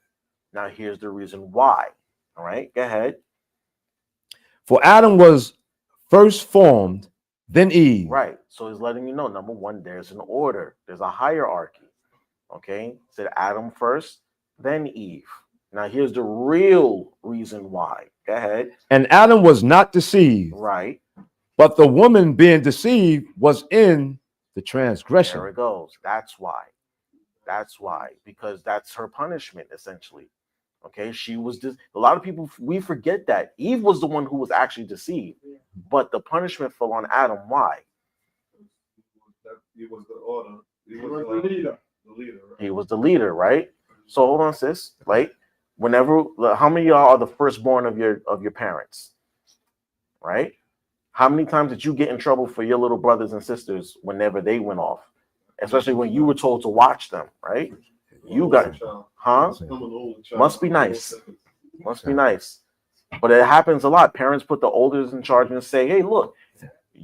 Now, here's the reason why. All right. Go ahead. For Adam was first formed, then Eve. Right. So he's letting you know, number one, there's an order. There's a hierarchy. Okay. Said Adam first, then Eve. Now, here's the real reason why. Go ahead. And Adam was not deceived, Right. but the woman being deceived was in the transgression. There it goes. That's why. That's why. Because that's her punishment, essentially. Okay. She was a lot of people, we forget that Eve was the one who was actually deceived, but the punishment fell on Adam. Why? He was the order. He was the leader. The leader. Right? He was the leader, right? So hold on, sis. Like, whenever, how many of y'all are the firstborn of your parents? Right? How many times did you get in trouble for your little brothers and sisters whenever they went off? Especially when you were told to watch them, right? You got, huh? Must be nice. Must be nice. But it happens a lot. Parents put the elders in charge and say, hey, look,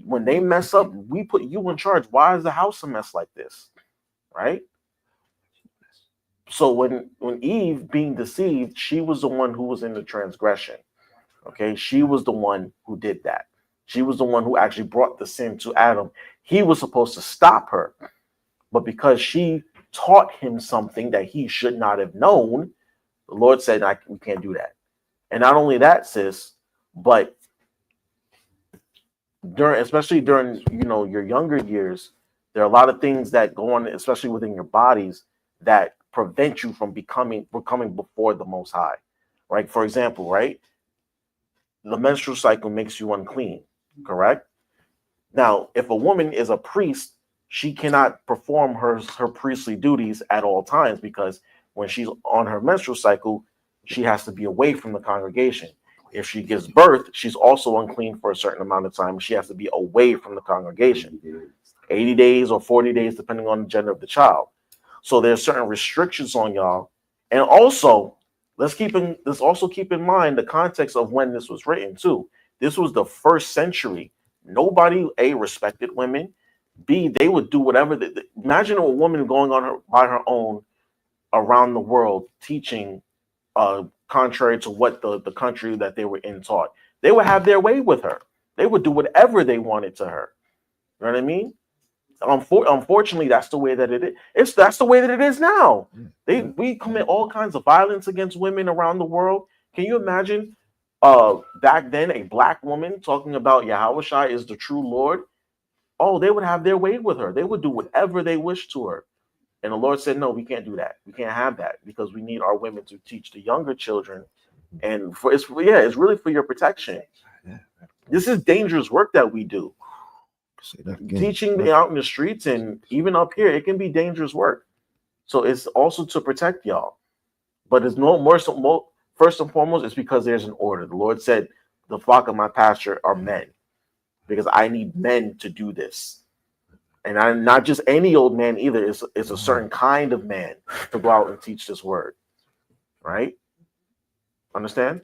when they mess up, we put you in charge. Why is the house a mess like this? Right? So when Eve being deceived, she was the one who was in the transgression. Okay, she was the one who did that. She was the one who actually brought the sin to Adam. He was supposed to stop her, but because she taught him something that he should not have known, the Lord said, we can't do that. And not only that, sis, but especially during your younger years, there are a lot of things that go on, especially within your bodies, that prevent you from becoming before the Most High, right? For example, right, the menstrual cycle makes you unclean, correct? Now, if a woman is a priest, she cannot perform her priestly duties at all times, because when she's on her menstrual cycle, she has to be away from the congregation. If she gives birth, she's also unclean for a certain amount of time. She has to be away from the congregation, 80 days or 40 days, depending on the gender of the child. So there's certain restrictions on y'all. And also, let's also keep in mind the context of when this was written too. This was the 1st century. Nobody, A, respected women. B, they would do whatever. Imagine a woman going on by her own around the world teaching contrary to what the country that they were in taught. They would have their way with her. They would do whatever they wanted to her. You know what I mean? Unfortunately, that's the way that it is. That's the way that it is now. We commit all kinds of violence against women around the world. Can you imagine back then a black woman talking about Yahushua is the true Lord? Oh, they would have their way with her. They would do whatever they wished to her. And the Lord said, no, we can't do that. We can't have that, because we need our women to teach the younger children. And it's really for your protection. This is dangerous work that we do. Teaching out in the streets and even up here, it can be dangerous work. So it's also to protect y'all. But it's first and foremost, it's because there's an order. The Lord said, the flock of my pasture are men, because I need men to do this. And not just any old man either. It's a certain kind of man to go out and teach this word, right? Understand?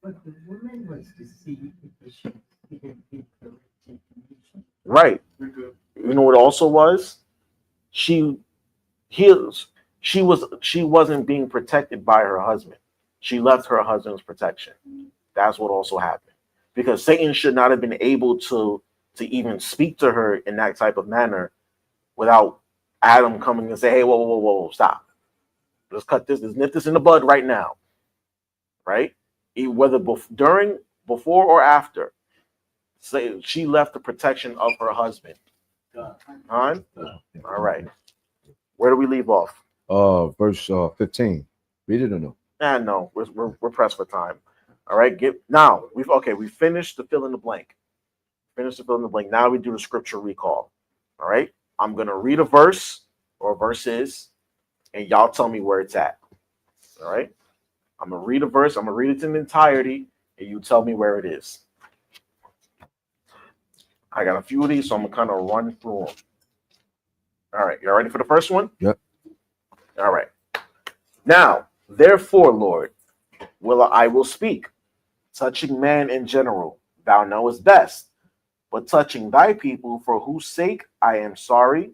But the woman was deceived because she didn't give the right information. Right. You know what it also was? She wasn't being protected by her husband. She left her husband's protection. That's what also happened. Because Satan should not have been able to even speak to her in that type of manner without Adam coming and say, hey, whoa, stop. Let's cut this, let's nip this in the bud right now. Right? Whether before or after, say she left the protection of her husband. All right. Where do we leave off? Verse 15. Read it or no? No, we're pressed for time. All right. We finished the fill in the blank. Now we do the scripture recall. All right. I'm gonna read a verse or verses, and y'all tell me where it's at. All right. I'm gonna read a verse. I'm gonna read it in entirety, and you tell me where it is. I got a few of these, so I'm gonna kind of run through them. All right. You ready for the first one? Yep. All right. Now, therefore, Lord, I will speak, touching man in general, thou knowest best, but touching thy people, for whose sake I am sorry,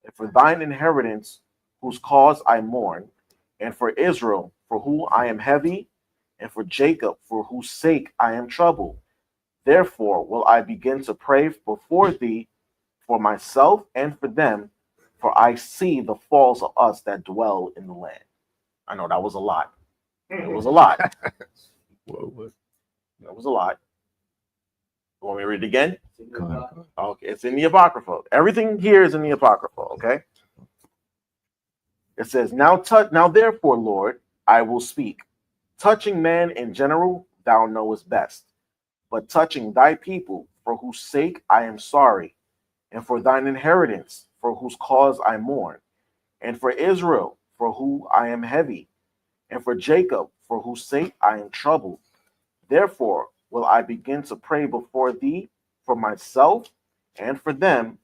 and for thine inheritance, whose cause I mourn, and for Israel, for whom I am heavy, and for Jacob, for whose sake I am troubled. Therefore will I begin to pray before thee for myself and for them, for I see the falls of us that dwell in the land. I know that was a lot. It was a lot. That was a lot. You want me to read it again? Okay, it's in the Apocrypha. Everything here is in the Apocrypha, okay? It says, now therefore, Lord, I will speak. Touching man in general, thou knowest best. But touching thy people, for whose sake I am sorry, and for thine inheritance, for whose cause I mourn, and for Israel, for whom I am heavy, and for Jacob, for whose sake I am troubled. Therefore will I begin to pray before thee for myself and for them,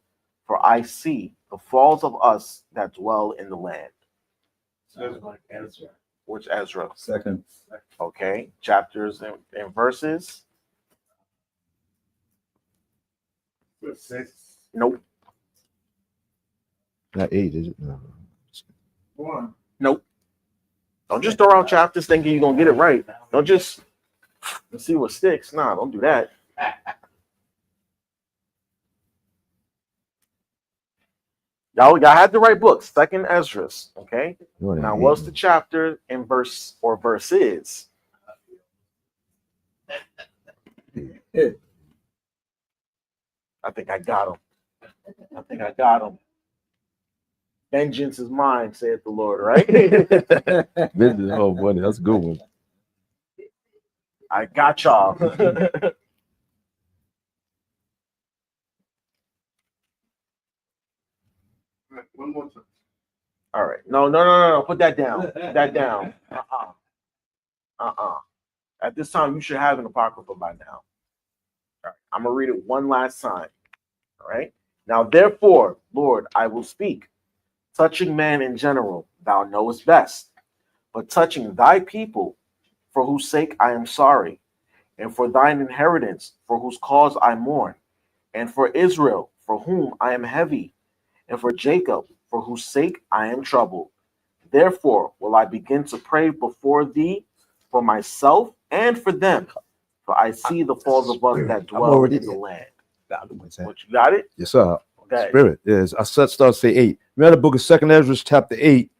for I see the falls of us that dwell in the land. Sounds like Ezra. Which Ezra? Second. Okay, chapters and verses. Nope. Not 8, is it? No. 1. Nope. Don't just throw out chapters thinking you're gonna get it right. Don't just see what sticks. Nah, don't do that. Y'all had the right book, Second Esdras. Okay. Now, what's the chapter and verse or verses? I think I got him. Vengeance is mine, saith the Lord, right? Oh, buddy, that's a good one. I got y'all. One more time. All right. No. Put that down. Put that down. At this time, you should have an Apocrypha by now. All right. I'm going to read it one last time. All right. Now, therefore, Lord, I will speak. Touching man in general, thou knowest best. But touching thy people, for whose sake I am sorry, and for thine inheritance, for whose cause I mourn, and for Israel, for whom I am heavy, and for Jacob, for whose sake I am troubled. Therefore will I begin to pray before thee for myself and for them, for I see the falls of us that dwell in the land. What, you got it? Yes, sir. Okay. Spirit is. I start say 8. Remember the book of Second Ezra, chapter 8.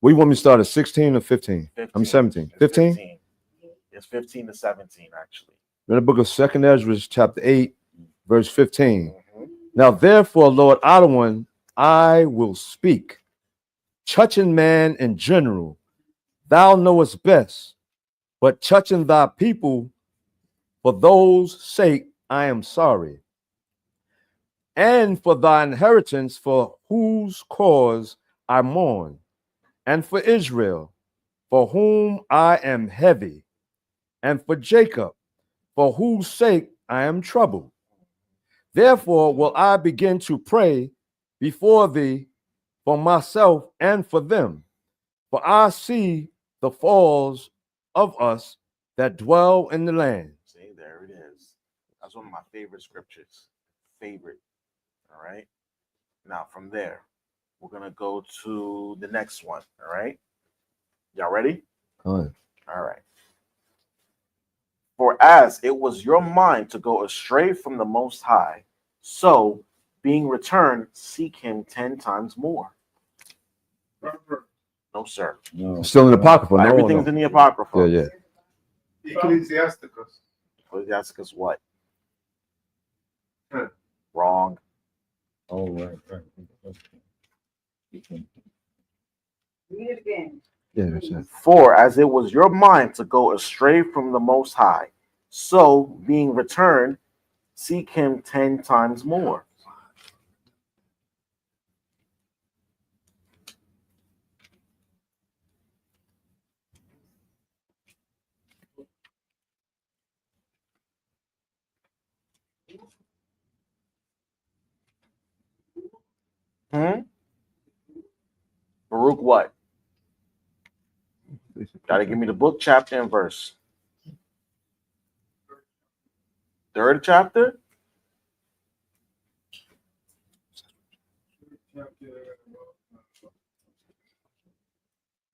Where you want me to start at 16 or 15? 15. 17. 15? It's 15 to 17, actually. Remember the book of Second Ezra, chapter 8, verse 15. Now, therefore, Lord Adonai, I will speak. Touching man in general, thou knowest best, but touching thy people, for those sake I am sorry. And for thy inheritance, for whose cause I mourn, and for Israel, for whom I am heavy, and for Jacob, for whose sake I am troubled. Therefore will I begin to pray before thee for myself and for them. For I see the falls of us that dwell in the land. See, there it is. That's one of my favorite scriptures. Favorite. All right. Now, from there, we're going to go to the next one. All right. Y'all ready? All right. For as it was your mind to go astray from the Most High, so being returned, seek him 10 times more. No, sir. No. Still in the Apocrypha. No, Everything's no. in the Apocrypha. Yeah, yeah. Ecclesiasticus. Ecclesiasticus what? Huh. Wrong. Oh, right. Read it again. Yeah, that's it. For as it was your mind to go astray from the Most High, so being returned, seek him 10 times more. Baruch what? Gotta give me the book, chapter, and verse. Third chapter?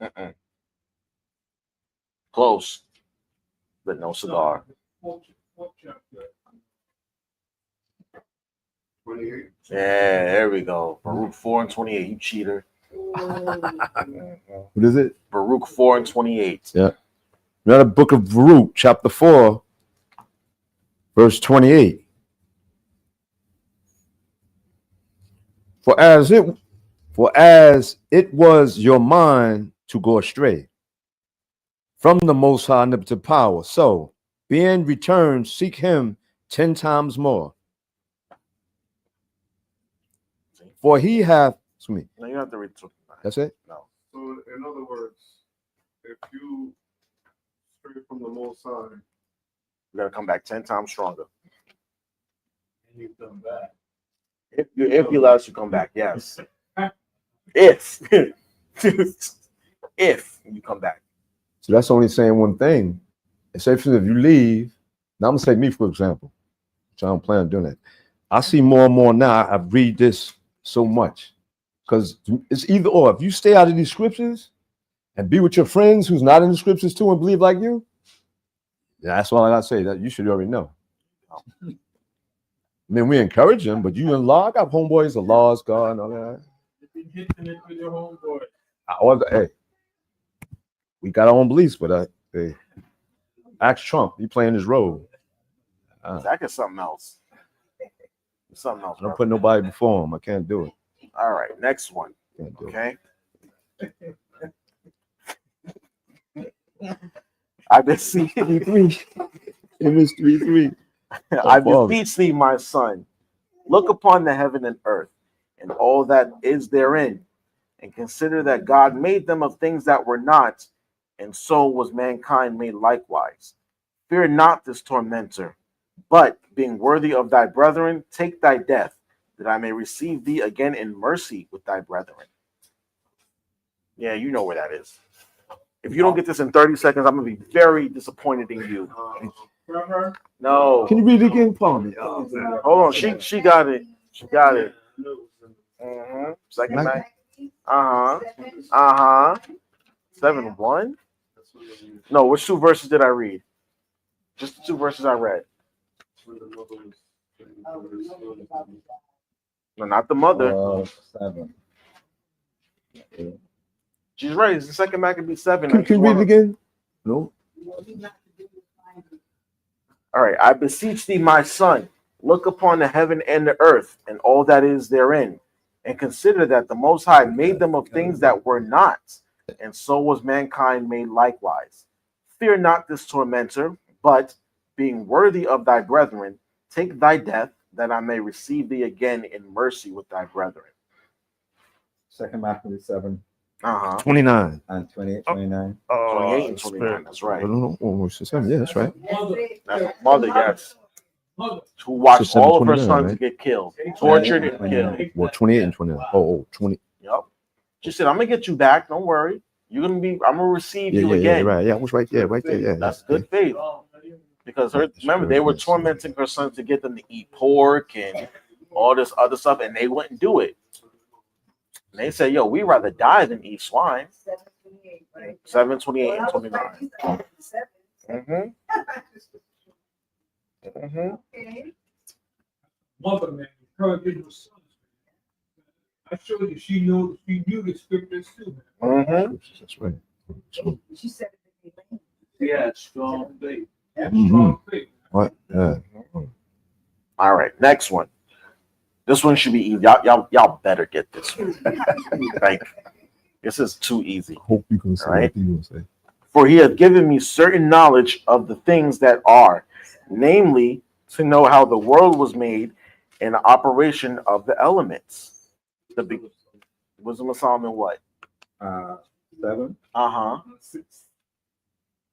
Mm-mm. Close, but no cigar. 28. Yeah, there we go. Baruch 4 and 28. You cheater. What is it? Baruch 4 and 28. Yeah. Another book of Baruch, chapter 4, verse 28. For as it was your mind to go astray from the Most High omnipotent power, so being returned, seek him 10 times more. For he hath, excuse me. No, you have to read 29. That's it? No. So, in other words, if you stray from the Most High, You gotta come back 10 times stronger. And you come back. If he allows you to come back, yes. If if you come back. So that's only saying one thing. Say if you leave, now I'm gonna say me, for example, which I don't plan on doing that. I see more and more now. I read this so much because it's either or. If you stay out of these scriptures and be with your friends who's not in the scriptures too and believe like you, yeah, that's all I gotta say. That you should already know. I mean, we encourage them, but you in law, I got homeboys, the laws, God, and all that. You've been hitting it with your homeboy. Hey, we got our own beliefs, but hey, ask Trump. He playing his role. That is something else. Something else. I don't put nobody before him. I can't do it. All right, next one. Can't do Okay. I beseech thee, 3. It was 3:3. I beseech thee, my son, look upon the heaven and earth, and all that is therein, and consider that God made them of things that were not, and so was mankind made likewise. Fear not this tormentor, but being worthy of thy brethren, take thy death, that I may receive thee again in mercy with thy brethren. Yeah, you know where that is. If you don't get this in 30 seconds, I'm going to be very disappointed in you. No. Can you read it again, Paul? Oh, hold on. She got it. She got it. Second match. 7-1? No, which 2 verses did I read? Just the 2 verses I read. No, not the mother. 7. She's right. It's the second Maccabee 7. Can you read it again? No. All right. I beseech thee, my son, look upon the heaven and the earth and all that is therein, and consider that the Most High made them of things that were not, and so was mankind made likewise. Fear not this tormentor, but being worthy of thy brethren, take thy death, that I may receive thee again in mercy with thy brethren. 2 Matthew 7 29. and 28, 29. 28 and 29. That's right. Oh, 7. Yeah, that's right. That's mother, yes. who watched 7, all of her 29, sons right? get killed, tortured and killed. Well, 28 and 29. Oh, 20. Yep. She said, "I'm gonna get you back. Don't worry. You're gonna be. I'm gonna receive you Yeah, again." right. Yeah, I was right there, right there. Yeah, That's yeah. good faith. Because her, remember, they were tormenting her sons to get them to eat pork and all this other stuff, and they wouldn't do it. And they said, "Yo, we'd rather die than eat swine." 728, right? 728 and Well, I was 29. right, you said seven. Okay. Mother, man, encouraging her sons. I showed you she knew the scriptures too, man. That's right. She said it again. Yeah, strong faith. Strong faith. What? Yeah. All right, next one. This one should be easy. Y'all better get this one. Like, this is too easy. Hope you can say All right. what you say. For he hath given me certain knowledge of the things that are, namely, to know how the world was made and the operation of the elements. The big Wisdom of Solomon, what? 7. Uh-huh.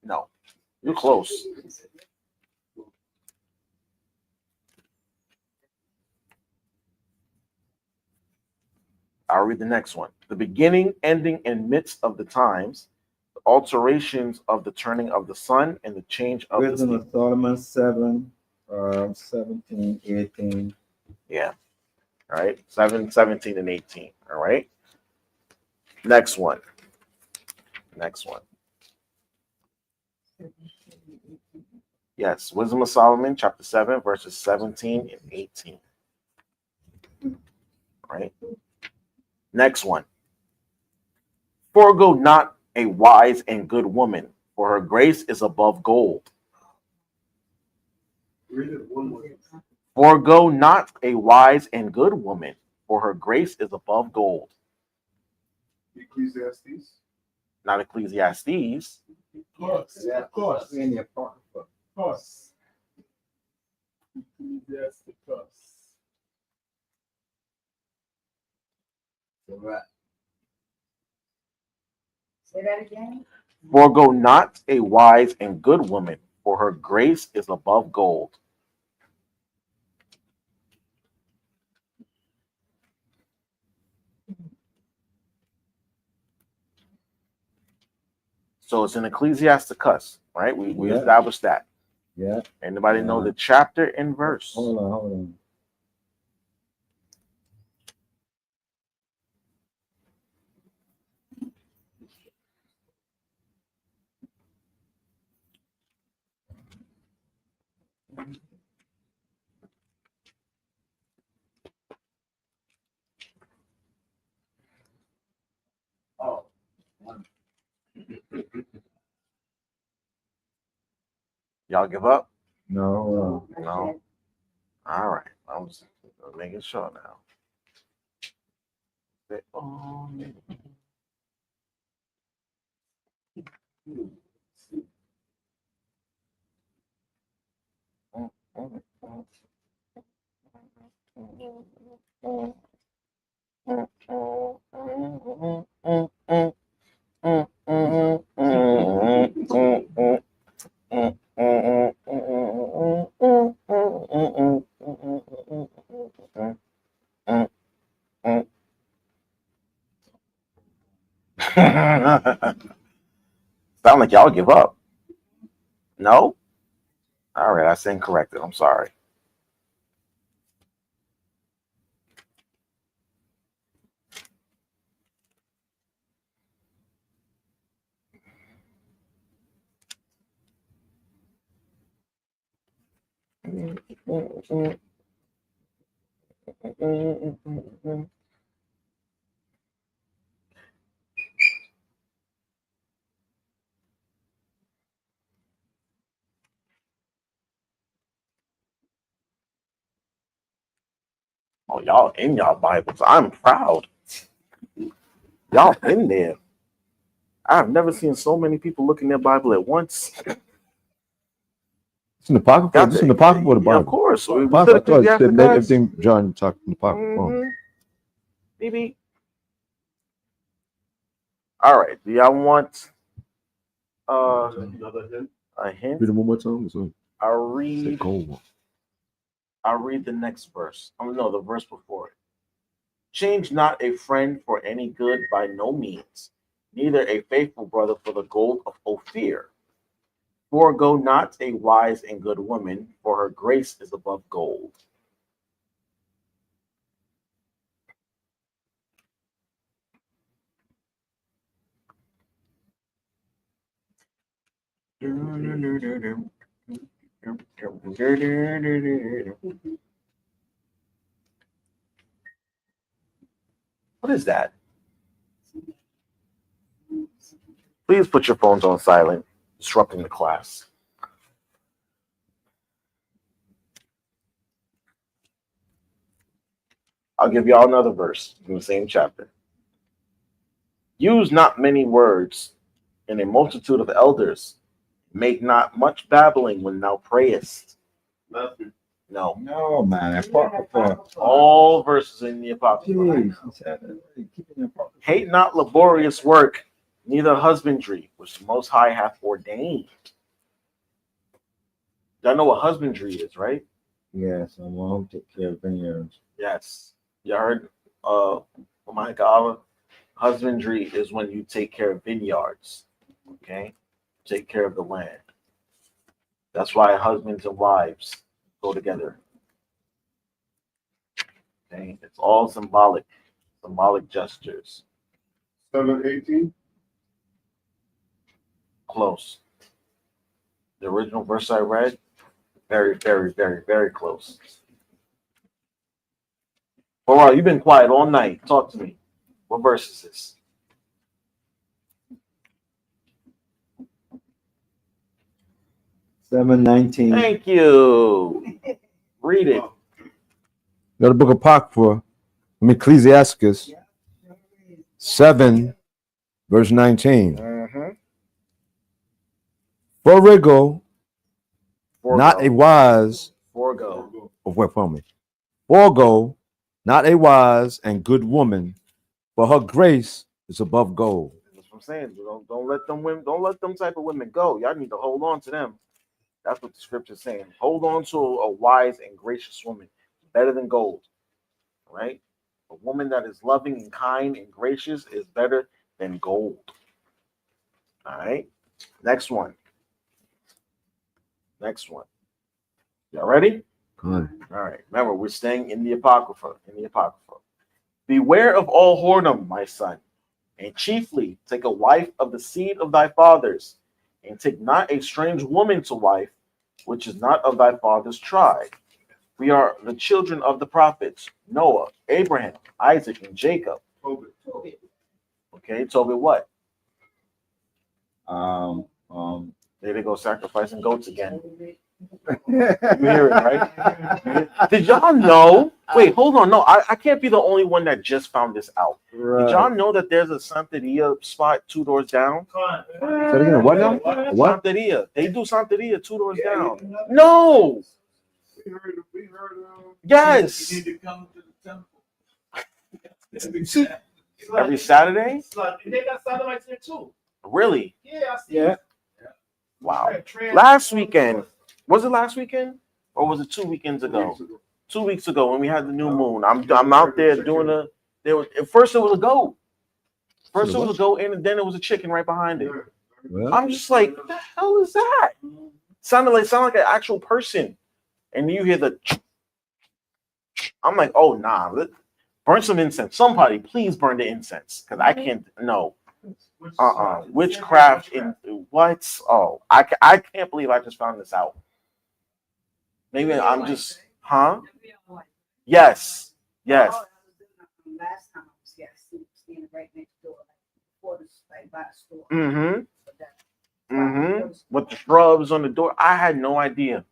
No. You're close. I'll read the next one. The beginning, ending, and midst of the times, the alterations of the turning of the sun, and the change of Wisdom the of Solomon 7, 17, 18. Yeah. All right. 7, 17, and 18. All right. Next one. Yes. Wisdom of Solomon, chapter 7, verses 17 and 18. All right. Next one. Forego not a wise and good woman, for her grace is above gold. Read it one more. Forego not a wise and good woman, for her grace is above gold. Ecclesiastes. Not Ecclesiastes. Yeah, of course. In the Apocrypha. Of course. Yes, of course. Right. Say that again. Forego not a wise and good woman, for her grace is above gold. So it's in Ecclesiasticus, right? We Yeah. established that. Yeah. Anybody know the chapter and verse? Hold on. Oh. Y'all give up? No. No. All right. I'm just making sure now. Sound like y'all give up. No? All right, I stand corrected. I'm sorry. Oh, y'all in y'all Bibles. I'm proud. Y'all in there. I've never seen so many people look in their Bible at once. It's in the Apocrypha. It's in the Apocrypha or the Yeah, Bible? of course. We Apocrypha. I thought it said Ecclesiasticus. everything John talked in the Apocrypha. Mhm. Maybe. All right. Do y'all want Another hint. a hint? Read it one more time. So I'll it's a read. gold one. I'll read the next verse. Oh no, the verse before it. Change not a friend for any good by no means, neither a faithful brother for the gold of Ophir. Forego not a wise and good woman, for her grace is above gold. What is that? Please put your phones on silent, disrupting the class. I'll give y'all another verse in the same chapter. Use not many words in a multitude of elders. Make not much babbling when thou prayest. Matthew. No. No, man. Apocrypha. All verses in the Apocrypha. Jeez, he said, keep it in Apocrypha. Hate not laborious work, neither husbandry, which the Most High hath ordained. Y'all know what husbandry is, right? Yes, I won't take care of vineyards. Yes. You heard, oh my God, husbandry is when you take care of vineyards, okay? Take care of the land. That's why husbands and wives go together. Okay? It's all symbolic gestures. 7:18. Close. The original verse I read, very, very, very, very close. All right, you've been quiet all night. Talk to me. What verse is this? 7:19. Thank you. Read it. Go to the book of Apocrypha, Ecclesiasticus 7, verse 19. Mm-hmm. Forego not a wise, Forego. wait for me. Forego not a wise and good woman, for her grace is above gold. That's what I'm saying. Don't let them women, don't let them type of women go. Y'all need to hold on to them. That's what the scripture's saying. Hold on to a wise and gracious woman. Better than gold. Right? A woman that is loving and kind and gracious is better than gold. All right. Next one. Next one. Y'all ready? Good. All right. Remember, we're staying in the Apocrypha. Beware of all whoredom, my son, and chiefly take a wife of the seed of thy fathers, and take not a strange woman to wife, which is not of thy father's tribe. We are the children of the prophets, Noah, Abraham, Isaac, and Jacob. Tobit. Okay, Tobit what? There they go sacrificing goats again. You hear it, right? Did y'all know? Wait, hold on. No, I can't be the only one that just found this out. Right. Did y'all know that there's a Santeria spot 2 doors down? Say it again. What now? What? Santeria. They do Santeria 2 doors down. No. We heard Yes. You need to come to the temple. Every Saturday? They got satellites there too. Really? Yeah, I see. Yeah. Wow. Last weekend. Was it last weekend? Or was it 2 weekends ago? 2 weeks ago when we had the new moon. I'm out there doing at first it was a goat. First it was a goat and then it was a chicken right behind it. Well, I'm just like, what the hell is that? Sounded like an actual person. And you hear the I'm like, oh nah, burn some incense. Somebody please burn the incense. Because I can't no. Witchcraft in what? Oh, I can't believe I just found this out. Maybe I'm just Yes. Yes. Last time I was here, I was standing right next door, before the by the store. With the shrubs on the door. I had no idea.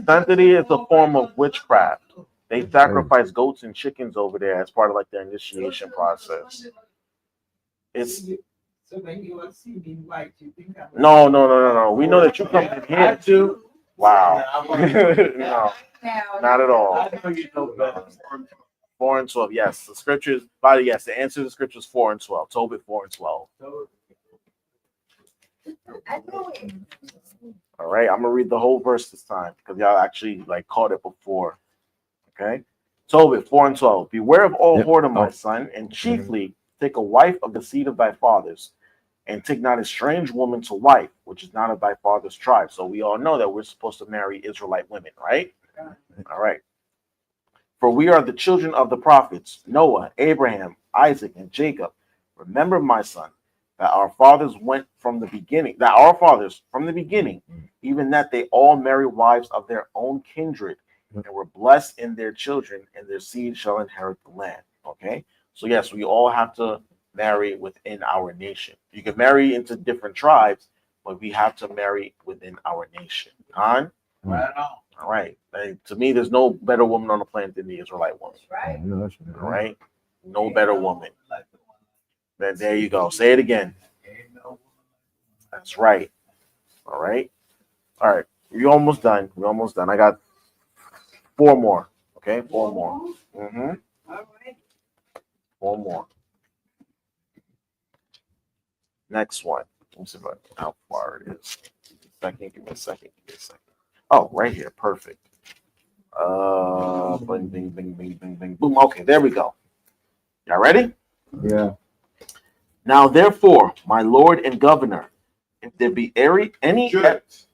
Santeria is a form of witchcraft. They sacrifice goats and chickens over there as part of like their initiation process. It's So when you want to see me white, you think I'm no. We know that you come in here. too. Wow. No, not at all. I know you know better. 4 and 12. Yes, the scriptures. Yes, the answer to the scriptures 4 and 12. Tobit 4 and 12. I know it. All right, I'm gonna read the whole verse this time because y'all actually like caught it before. Okay, Tobit 4 and 12. Beware of all Yep. whoredom, my son, and chiefly take a wife of the seed of thy fathers, and take not a strange woman to wife, which is not of thy father's tribe. So we all know that we're supposed to marry Israelite women, right? All right. For we are the children of the prophets, Noah, Abraham, Isaac, and Jacob. Remember, my son, that our fathers went from the beginning, even that they all marry wives of their own kindred, and were blessed in their children, and their seed shall inherit the land. Okay? So yes, we all have to marry within our nation. You can marry into different tribes, but we have to marry within our nation. Right on. All right. Hey, to me, there's no better woman on the planet than the Israelite woman. Right. All right. No better woman. Then there you go. Say it again. That's right. All right. All right. We're almost done. I got 4 more. Okay, 4 more. Mm-hmm. All right. 4 more. Next one. Let me see how far it is. Give me a second. Oh, right here. Perfect. Bing, bing, bing, bing, bing, bing, boom. Okay, there we go. Y'all ready? Yeah. Now, therefore, my Lord and Governor, if there be any Judith.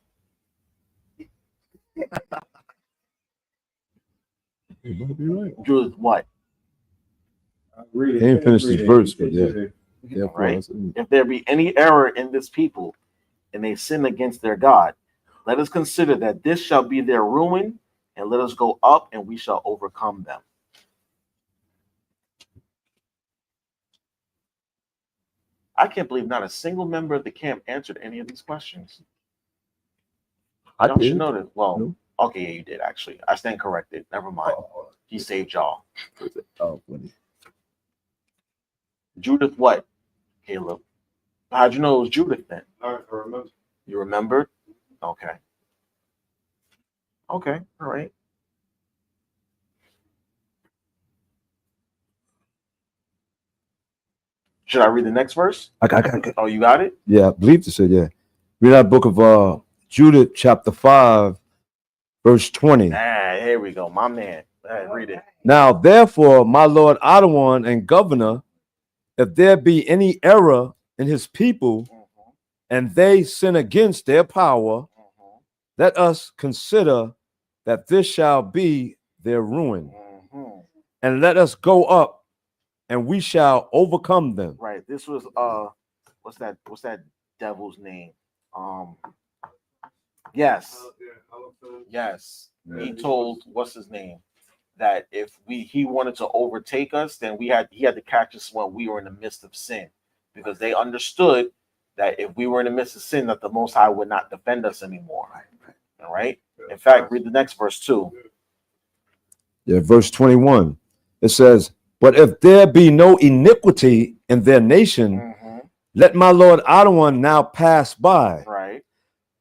Judith, what? Read it. He ain't finished his verse, but yeah. Read it. Right? If there be any error in this people, and they sin against their God, let us consider that this shall be their ruin, and let us go up, and we shall overcome them. I can't believe not a single member of the camp answered any of these questions. I Y'all should did. know this. Well, No. okay, yeah, you did actually. I stand corrected. Never mind. He saved y'all. Oh, funny. Judith, what? Caleb. How'd you know it was Judith then? I remember. You remembered? Okay. Okay. All right. Should I read the next verse? Oh, you got it? Yeah, I believe to say, yeah. Read that book of Judith, chapter 5, verse 20. Ah, here we go. My man. Read it. Now, therefore, my Lord Adawan and Governor, if there be any error in his people, and they sin against their power, let us consider that this shall be their ruin. And let us go up, and we shall overcome them. Right. This was what's that devil's name? Yes. Yes. He told what's his name that if he wanted to overtake us, then he had to catch us when we were in the midst of sin, because they understood that if we were in the midst of sin, that the Most High would not defend us anymore. All right. In fact, read the next verse too. Yeah, verse 21. It says, but if there be no iniquity in their nation, let my Lord Adawan now pass by. Right.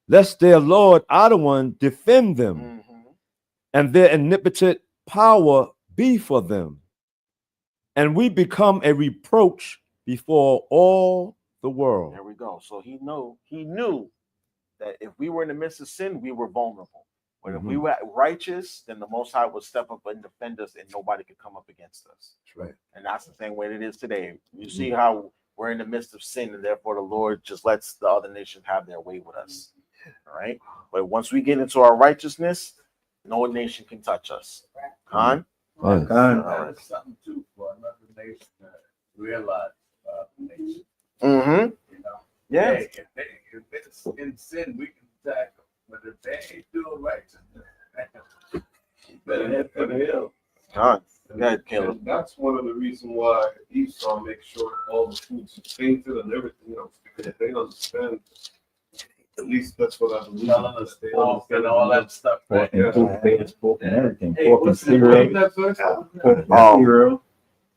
Lest their Lord Adawan defend them, and their omnipotent power be for them, and we become a reproach before all the world. There we go. So he knew that if we were in the midst of sin, we were vulnerable. But if we were righteous, then the Most High would step up and defend us, and nobody could come up against us. That's right. And that's the same way it is today. You see how we're in the midst of sin, and therefore the Lord just lets the other nations have their way with us. All right. But once we get into our righteousness, no nation can touch us. Khan? Right. That's something too for another nation to realize the nation. You know, Yeah. hey, if it's in sin, we can attack them. But if they ain't doing righteousness, you better head for the hill. Khan. Go ahead, Caleb. And that's one of the reasons why Esau makes sure all the food's tainted and everything else, because they understand. At least that's what I believe. Telling us pork and all that stuff. Pork and toothpaste, pork and everything. Hey, Pork and what's the name of cereal. that verse? Pork and Um, cereal.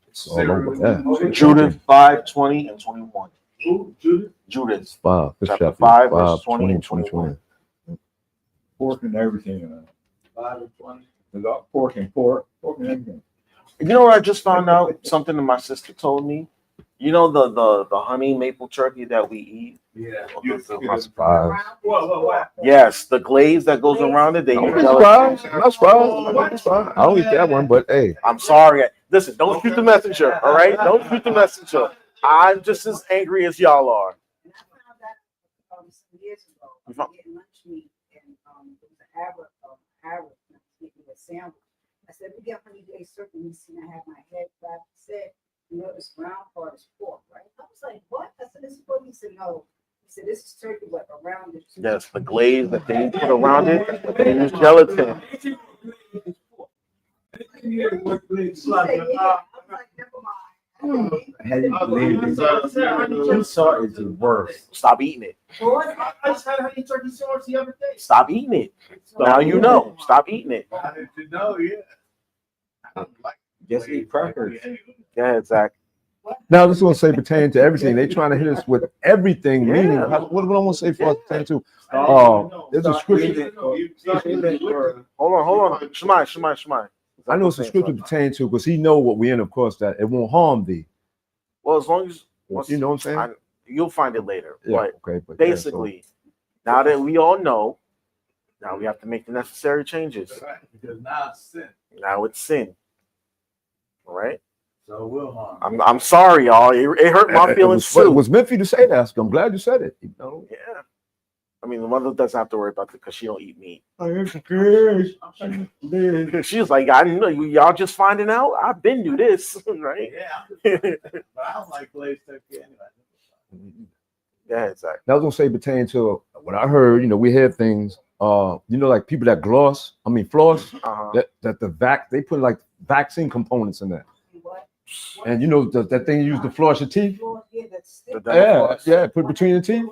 It's all over that. Judith 5, 20 and 21. Who? Judith? Judith. 5, Chapter 5, verse 20 20 and 21. Pork and everything. 5 and 20. There's all pork and everything. You know what I just found out? Something that my sister told me. You know the honey maple turkey that we eat? Yeah. I'm not surprised. What? Yes, the glaze that goes around it. They I'm use not gelatin. surprised. I'm not surprised. I'm not surprised. I don't eat that one, but hey, I'm sorry. Listen, don't shoot the messenger. All right, don't shoot the messenger. I'm just as angry as y'all are. And I found that some years ago, I You was found- getting lunch meat and it was an Arab making a sandwich. I said, we get honey day circle. He seen I had my head back. He said, you know, this brown part is pork, right? I was like, what? I said, this is pork. He said, no. He said, this is turkey, but around it. Yes, the glaze that they put around it. They use gelatin. He said, yeah. I was like, never mind. Had you believed it, salt is the worst. Stop eating it. I just had honey turkey sandwich the other day. Stop eating it. Now you know. Stop eating it. How did you know? Yeah. I don't like Just eat crackers. Yeah, exactly. now this one say pertain to everything. They trying to hit us with everything. Yeah. Meaning, what do I want to say for us pertain to? There's a scripture. Hold on. Shemai. I know it's a scripture pertain to because he know what we in, of course, that it won't harm thee. Well, as long as You know what I'm saying? you'll find it later. Yeah, But okay, but basically, now that we all know, now we have to make the necessary changes. Because now it's sin. Now it's sin. All right. So we'll harm. I'm sorry, y'all. It hurt my feelings It too. was meant for you to say that. So I'm glad you said it. You know? Yeah. I mean, the mother doesn't have to worry about it because she don't eat meat. She's like, I didn't know y'all just finding out. I've been do this, right? Yeah. But I don't like glazed turkey anyway. Yeah, exactly. That was gonna say pertain to what I heard. You know, we hear things. Like people that floss. Uh-huh. That they put like vaccine components in that. What? And you know that thing you use to floss your teeth. Yeah, that's The dental Yeah, floss. yeah. Put between your teeth.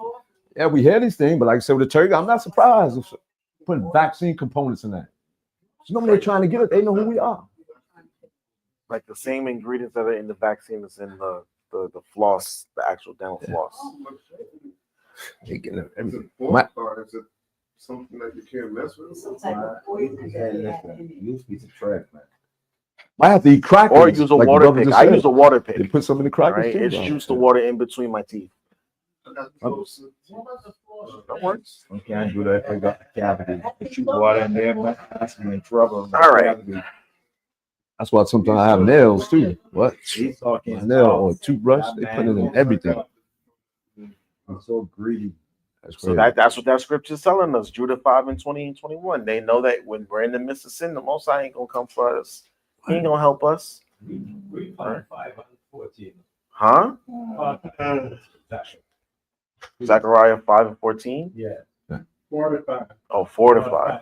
Yeah, we hear these things, but like I said with the turkey, I'm not surprised if putting vaccine components in that. So normally they're trying to get it. They know who we are. Like the same ingredients that are in the vaccine is in the floss, the actual dental floss. They getting everything. The important part is it something that you can't mess with? some type of poison that they have in it. Use piece of trash, man. I have to eat crackers. Or use a like the water brother pick. just I said. use a water They pick. put some in the crackers Right? too. It bro. shoots the water in between my teeth. That works. You can't do that if you got the cavity. Put your water in there, man. That's in trouble. All right. That's why sometimes I have nails too. What? He's talking A nail or a toothbrush, they put it in everything. I'm so greedy. That's So crazy. that's what that scripture is telling us. Judah 5 and 20 and 21. They know that when we're in the midst of sin, the Most High ain't gonna come for us. He ain't gonna help us. We find 514. Huh? Zechariah 5 and 14. Yeah. 45. Oh, 4 to 5.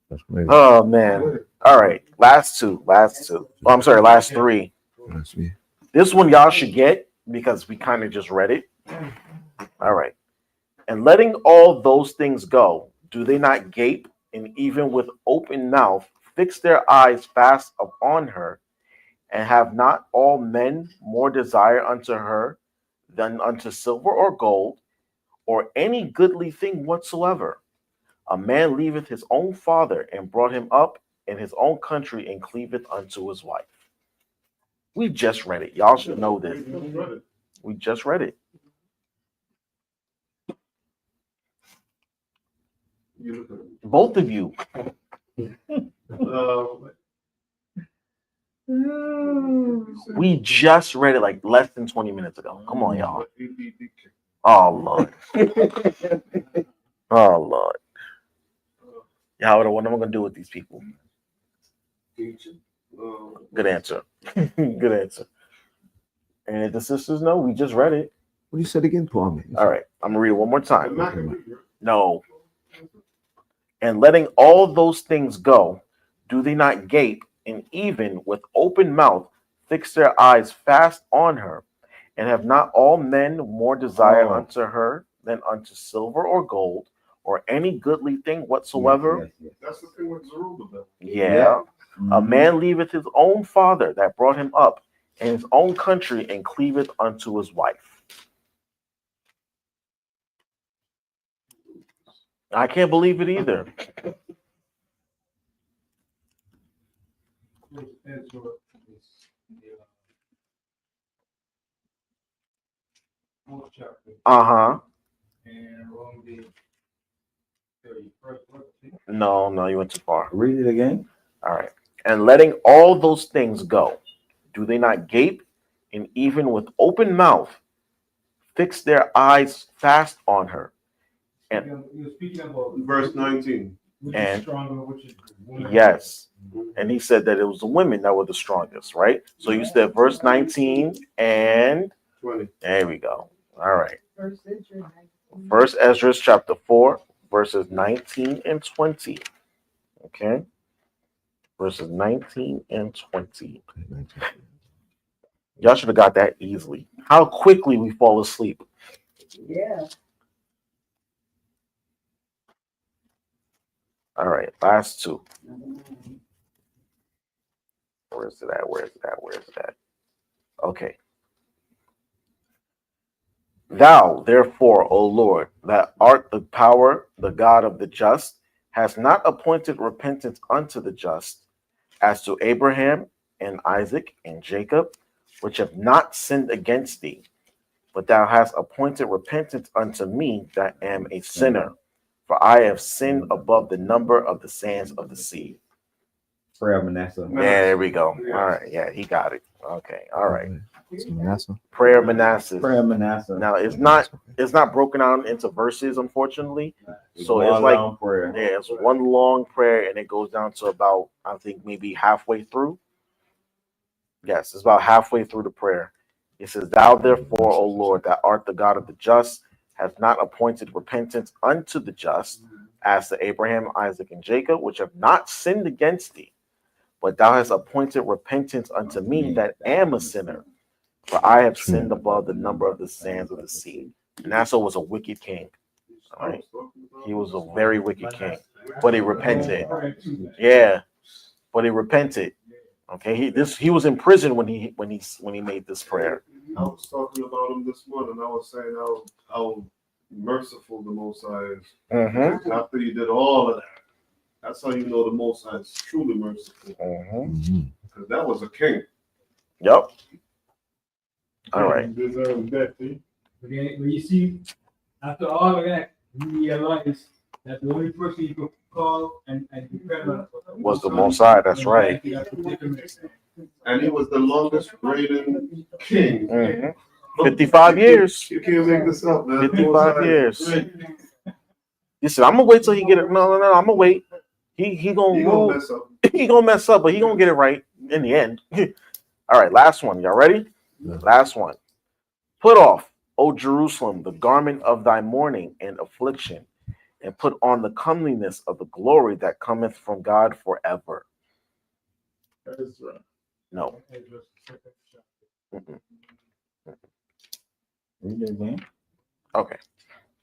That's crazy. Oh man. All right. Last two. Oh, I'm sorry, last three. That's me. This one y'all should get because we kind of just read it. All right. And letting all those things go, do they not gape and even with open mouth fix their eyes fast upon her? And have not all men more desire unto her than unto silver or gold, or any goodly thing whatsoever? A man leaveth his own father and brought him up in his own country and cleaveth unto his wife. We just read it. Y'all should know this. We just read it. Both of you. We just read it like less than 20 minutes ago. Come on, y'all. Oh, Lord. Oh, Lord. Y'all, what am I going to do with these people? Good answer. Good answer. And if the sisters know, we just read it. What you said again, Paul? Me. All right. I'm going to read it one more time. Okay. No. And letting all those things go, do they not gape and even with open mouth fix their eyes fast on her? And have not all men more desire unto her than unto silver or gold, or any goodly thing whatsoever? That's the thing with Zerubbabel. Yeah. A man leaveth his own father that brought him up in his own country and cleaveth unto his wife. I can't believe it either. Ezra is the fourth chapter Uh-huh. and around the 31st verse. No, you went too far. Read it again. All right. And letting all those things go, do they not gape, and even with open mouth fix their eyes fast on her? And You're speaking about Verse 19. which and- is stronger, which is woman. yes. And he said that it was the women that were the strongest, right? So you said verse 19 and 20. there we go. All right. First century, 19. First Ezra chapter 4, verses 19 and 20. Okay. Verses 19 and 20. Y'all should have got that easily. How quickly we fall asleep. Yeah. All right, last two. Where's it at? Where's it at? Where's it at? Okay. Thou, therefore, O Lord, that art the power, the God of the just, hast not appointed repentance unto the just, as to Abraham and Isaac and Jacob, which have not sinned against thee. But thou hast appointed repentance unto me that am a sinner, for I have sinned above the number of the sands of the sea. Prayer of Manasseh. There we go. All right, yeah, he got it. Okay, all right. Manasseh. Prayer of Manasseh. Prayer of Manasseh. Now it's not broken down into verses, unfortunately. So it's one like long prayer. yeah, it's one long prayer, and it goes down to about I think maybe halfway through. Yes, it's about halfway through the prayer. It says, "Thou therefore, O Lord, that art the God of the just, hast not appointed repentance unto the just, as to Abraham, Isaac, and Jacob, which have not sinned against thee. But thou hast appointed repentance unto me that am a sinner, for I have sinned above the number of the sands of the sea." Manasseh was a wicked king. All right, he was a very wicked king, but he repented. Yeah, but he repented. Okay, he was in prison when he made this prayer. I was talking about him this morning. I was saying how merciful the Most High is. Mm-hmm. After you did all of that, that's how you know the Most High is truly merciful. Mm-hmm. Because that was a king. Yep. All right. Deserve that, eh? But then when you see, after all of that, you realize that the only person you could call and depend on Was the Most High, that's right. And he was the longest reigning king. Mm-hmm. 55 years. You can't make this up, man. 55 years. He said, "I'm gonna wait till he get it." No, I'm gonna wait. He gonna He gonna mess up. he gonna mess up, but he gonna get it right in the end. All right, last one. Y'all ready? Last one. Put off, O Jerusalem, the garment of thy mourning and affliction, and put on the comeliness of the glory that cometh from God forever. Ezra. No. Mm-mm. Read it again. Okay.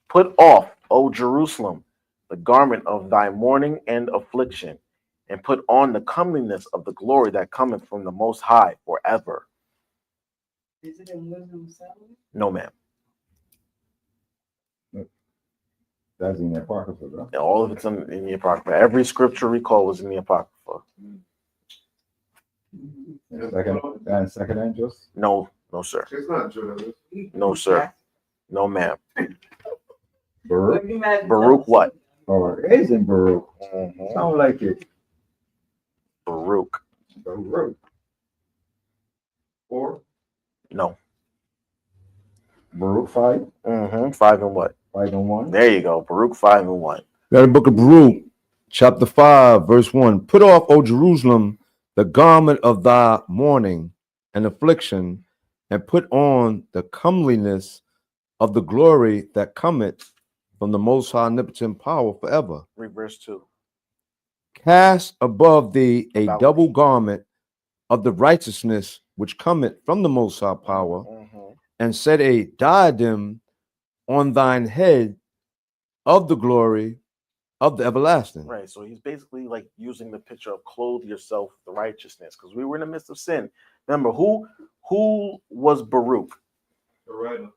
Put off, O Jerusalem, the garment of thy mourning and affliction, and put on the comeliness of the glory that cometh from the Most High forever. Is it in Wisdom 7? No, ma'am. That's in the Apocrypha, bro. All of it's in the Apocrypha. Every scripture recall was in the Apocrypha. Second Angels. No, sir. It's not Judah. No, sir. No, ma'am. Baruch. Baruch what? Oh, it is in Baruch. Mhm. Sound like it. Baruch. Baruch. Or No. Baruch 5. 5 and what? 5 and 1. There you go. Baruch 5 and 1. Got the book of Baruch, chapter 5, verse 1. Put off, O Jerusalem, the garment of thy mourning and affliction, and put on the comeliness of the glory that cometh from the Most High omnipotent power forever. Read verse 2. Cast above thee a About double garment of the righteousness which cometh from the Most High power, Mhm. and set a diadem on thine head of the glory of the everlasting. Right. So he's basically like using the picture of clothe yourself with the righteousness because we were in the midst of sin. Remember, who was Baruch? the writer,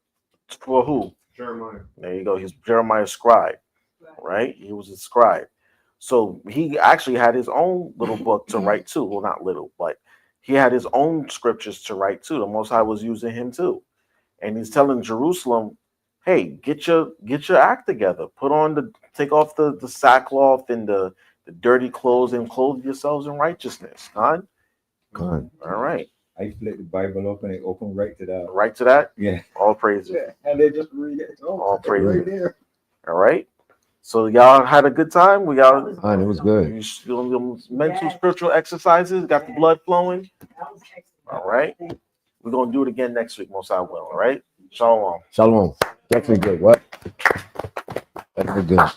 For who? Jeremiah. There you go. He's Jeremiah's scribe, right? He was a scribe. So he actually had his own little book to write too. Well, not little, but he had his own scriptures to write too. The Most High was using him too. And he's telling Jerusalem, hey, get your act together. Take off the sackcloth and the dirty clothes and clothe yourselves in righteousness. All right. I flip the Bible open and open right to that. Right to that? Yeah. All praises. And they just read it. Oh, All it's praises. right there. All right. So y'all had a good time. We got It was good. mental, spiritual exercises. Got the blood flowing. That was excellent. All right. We're gonna do it again next week, most I will. All right. Shalom. Shalom. Definitely good. What? Definitely good.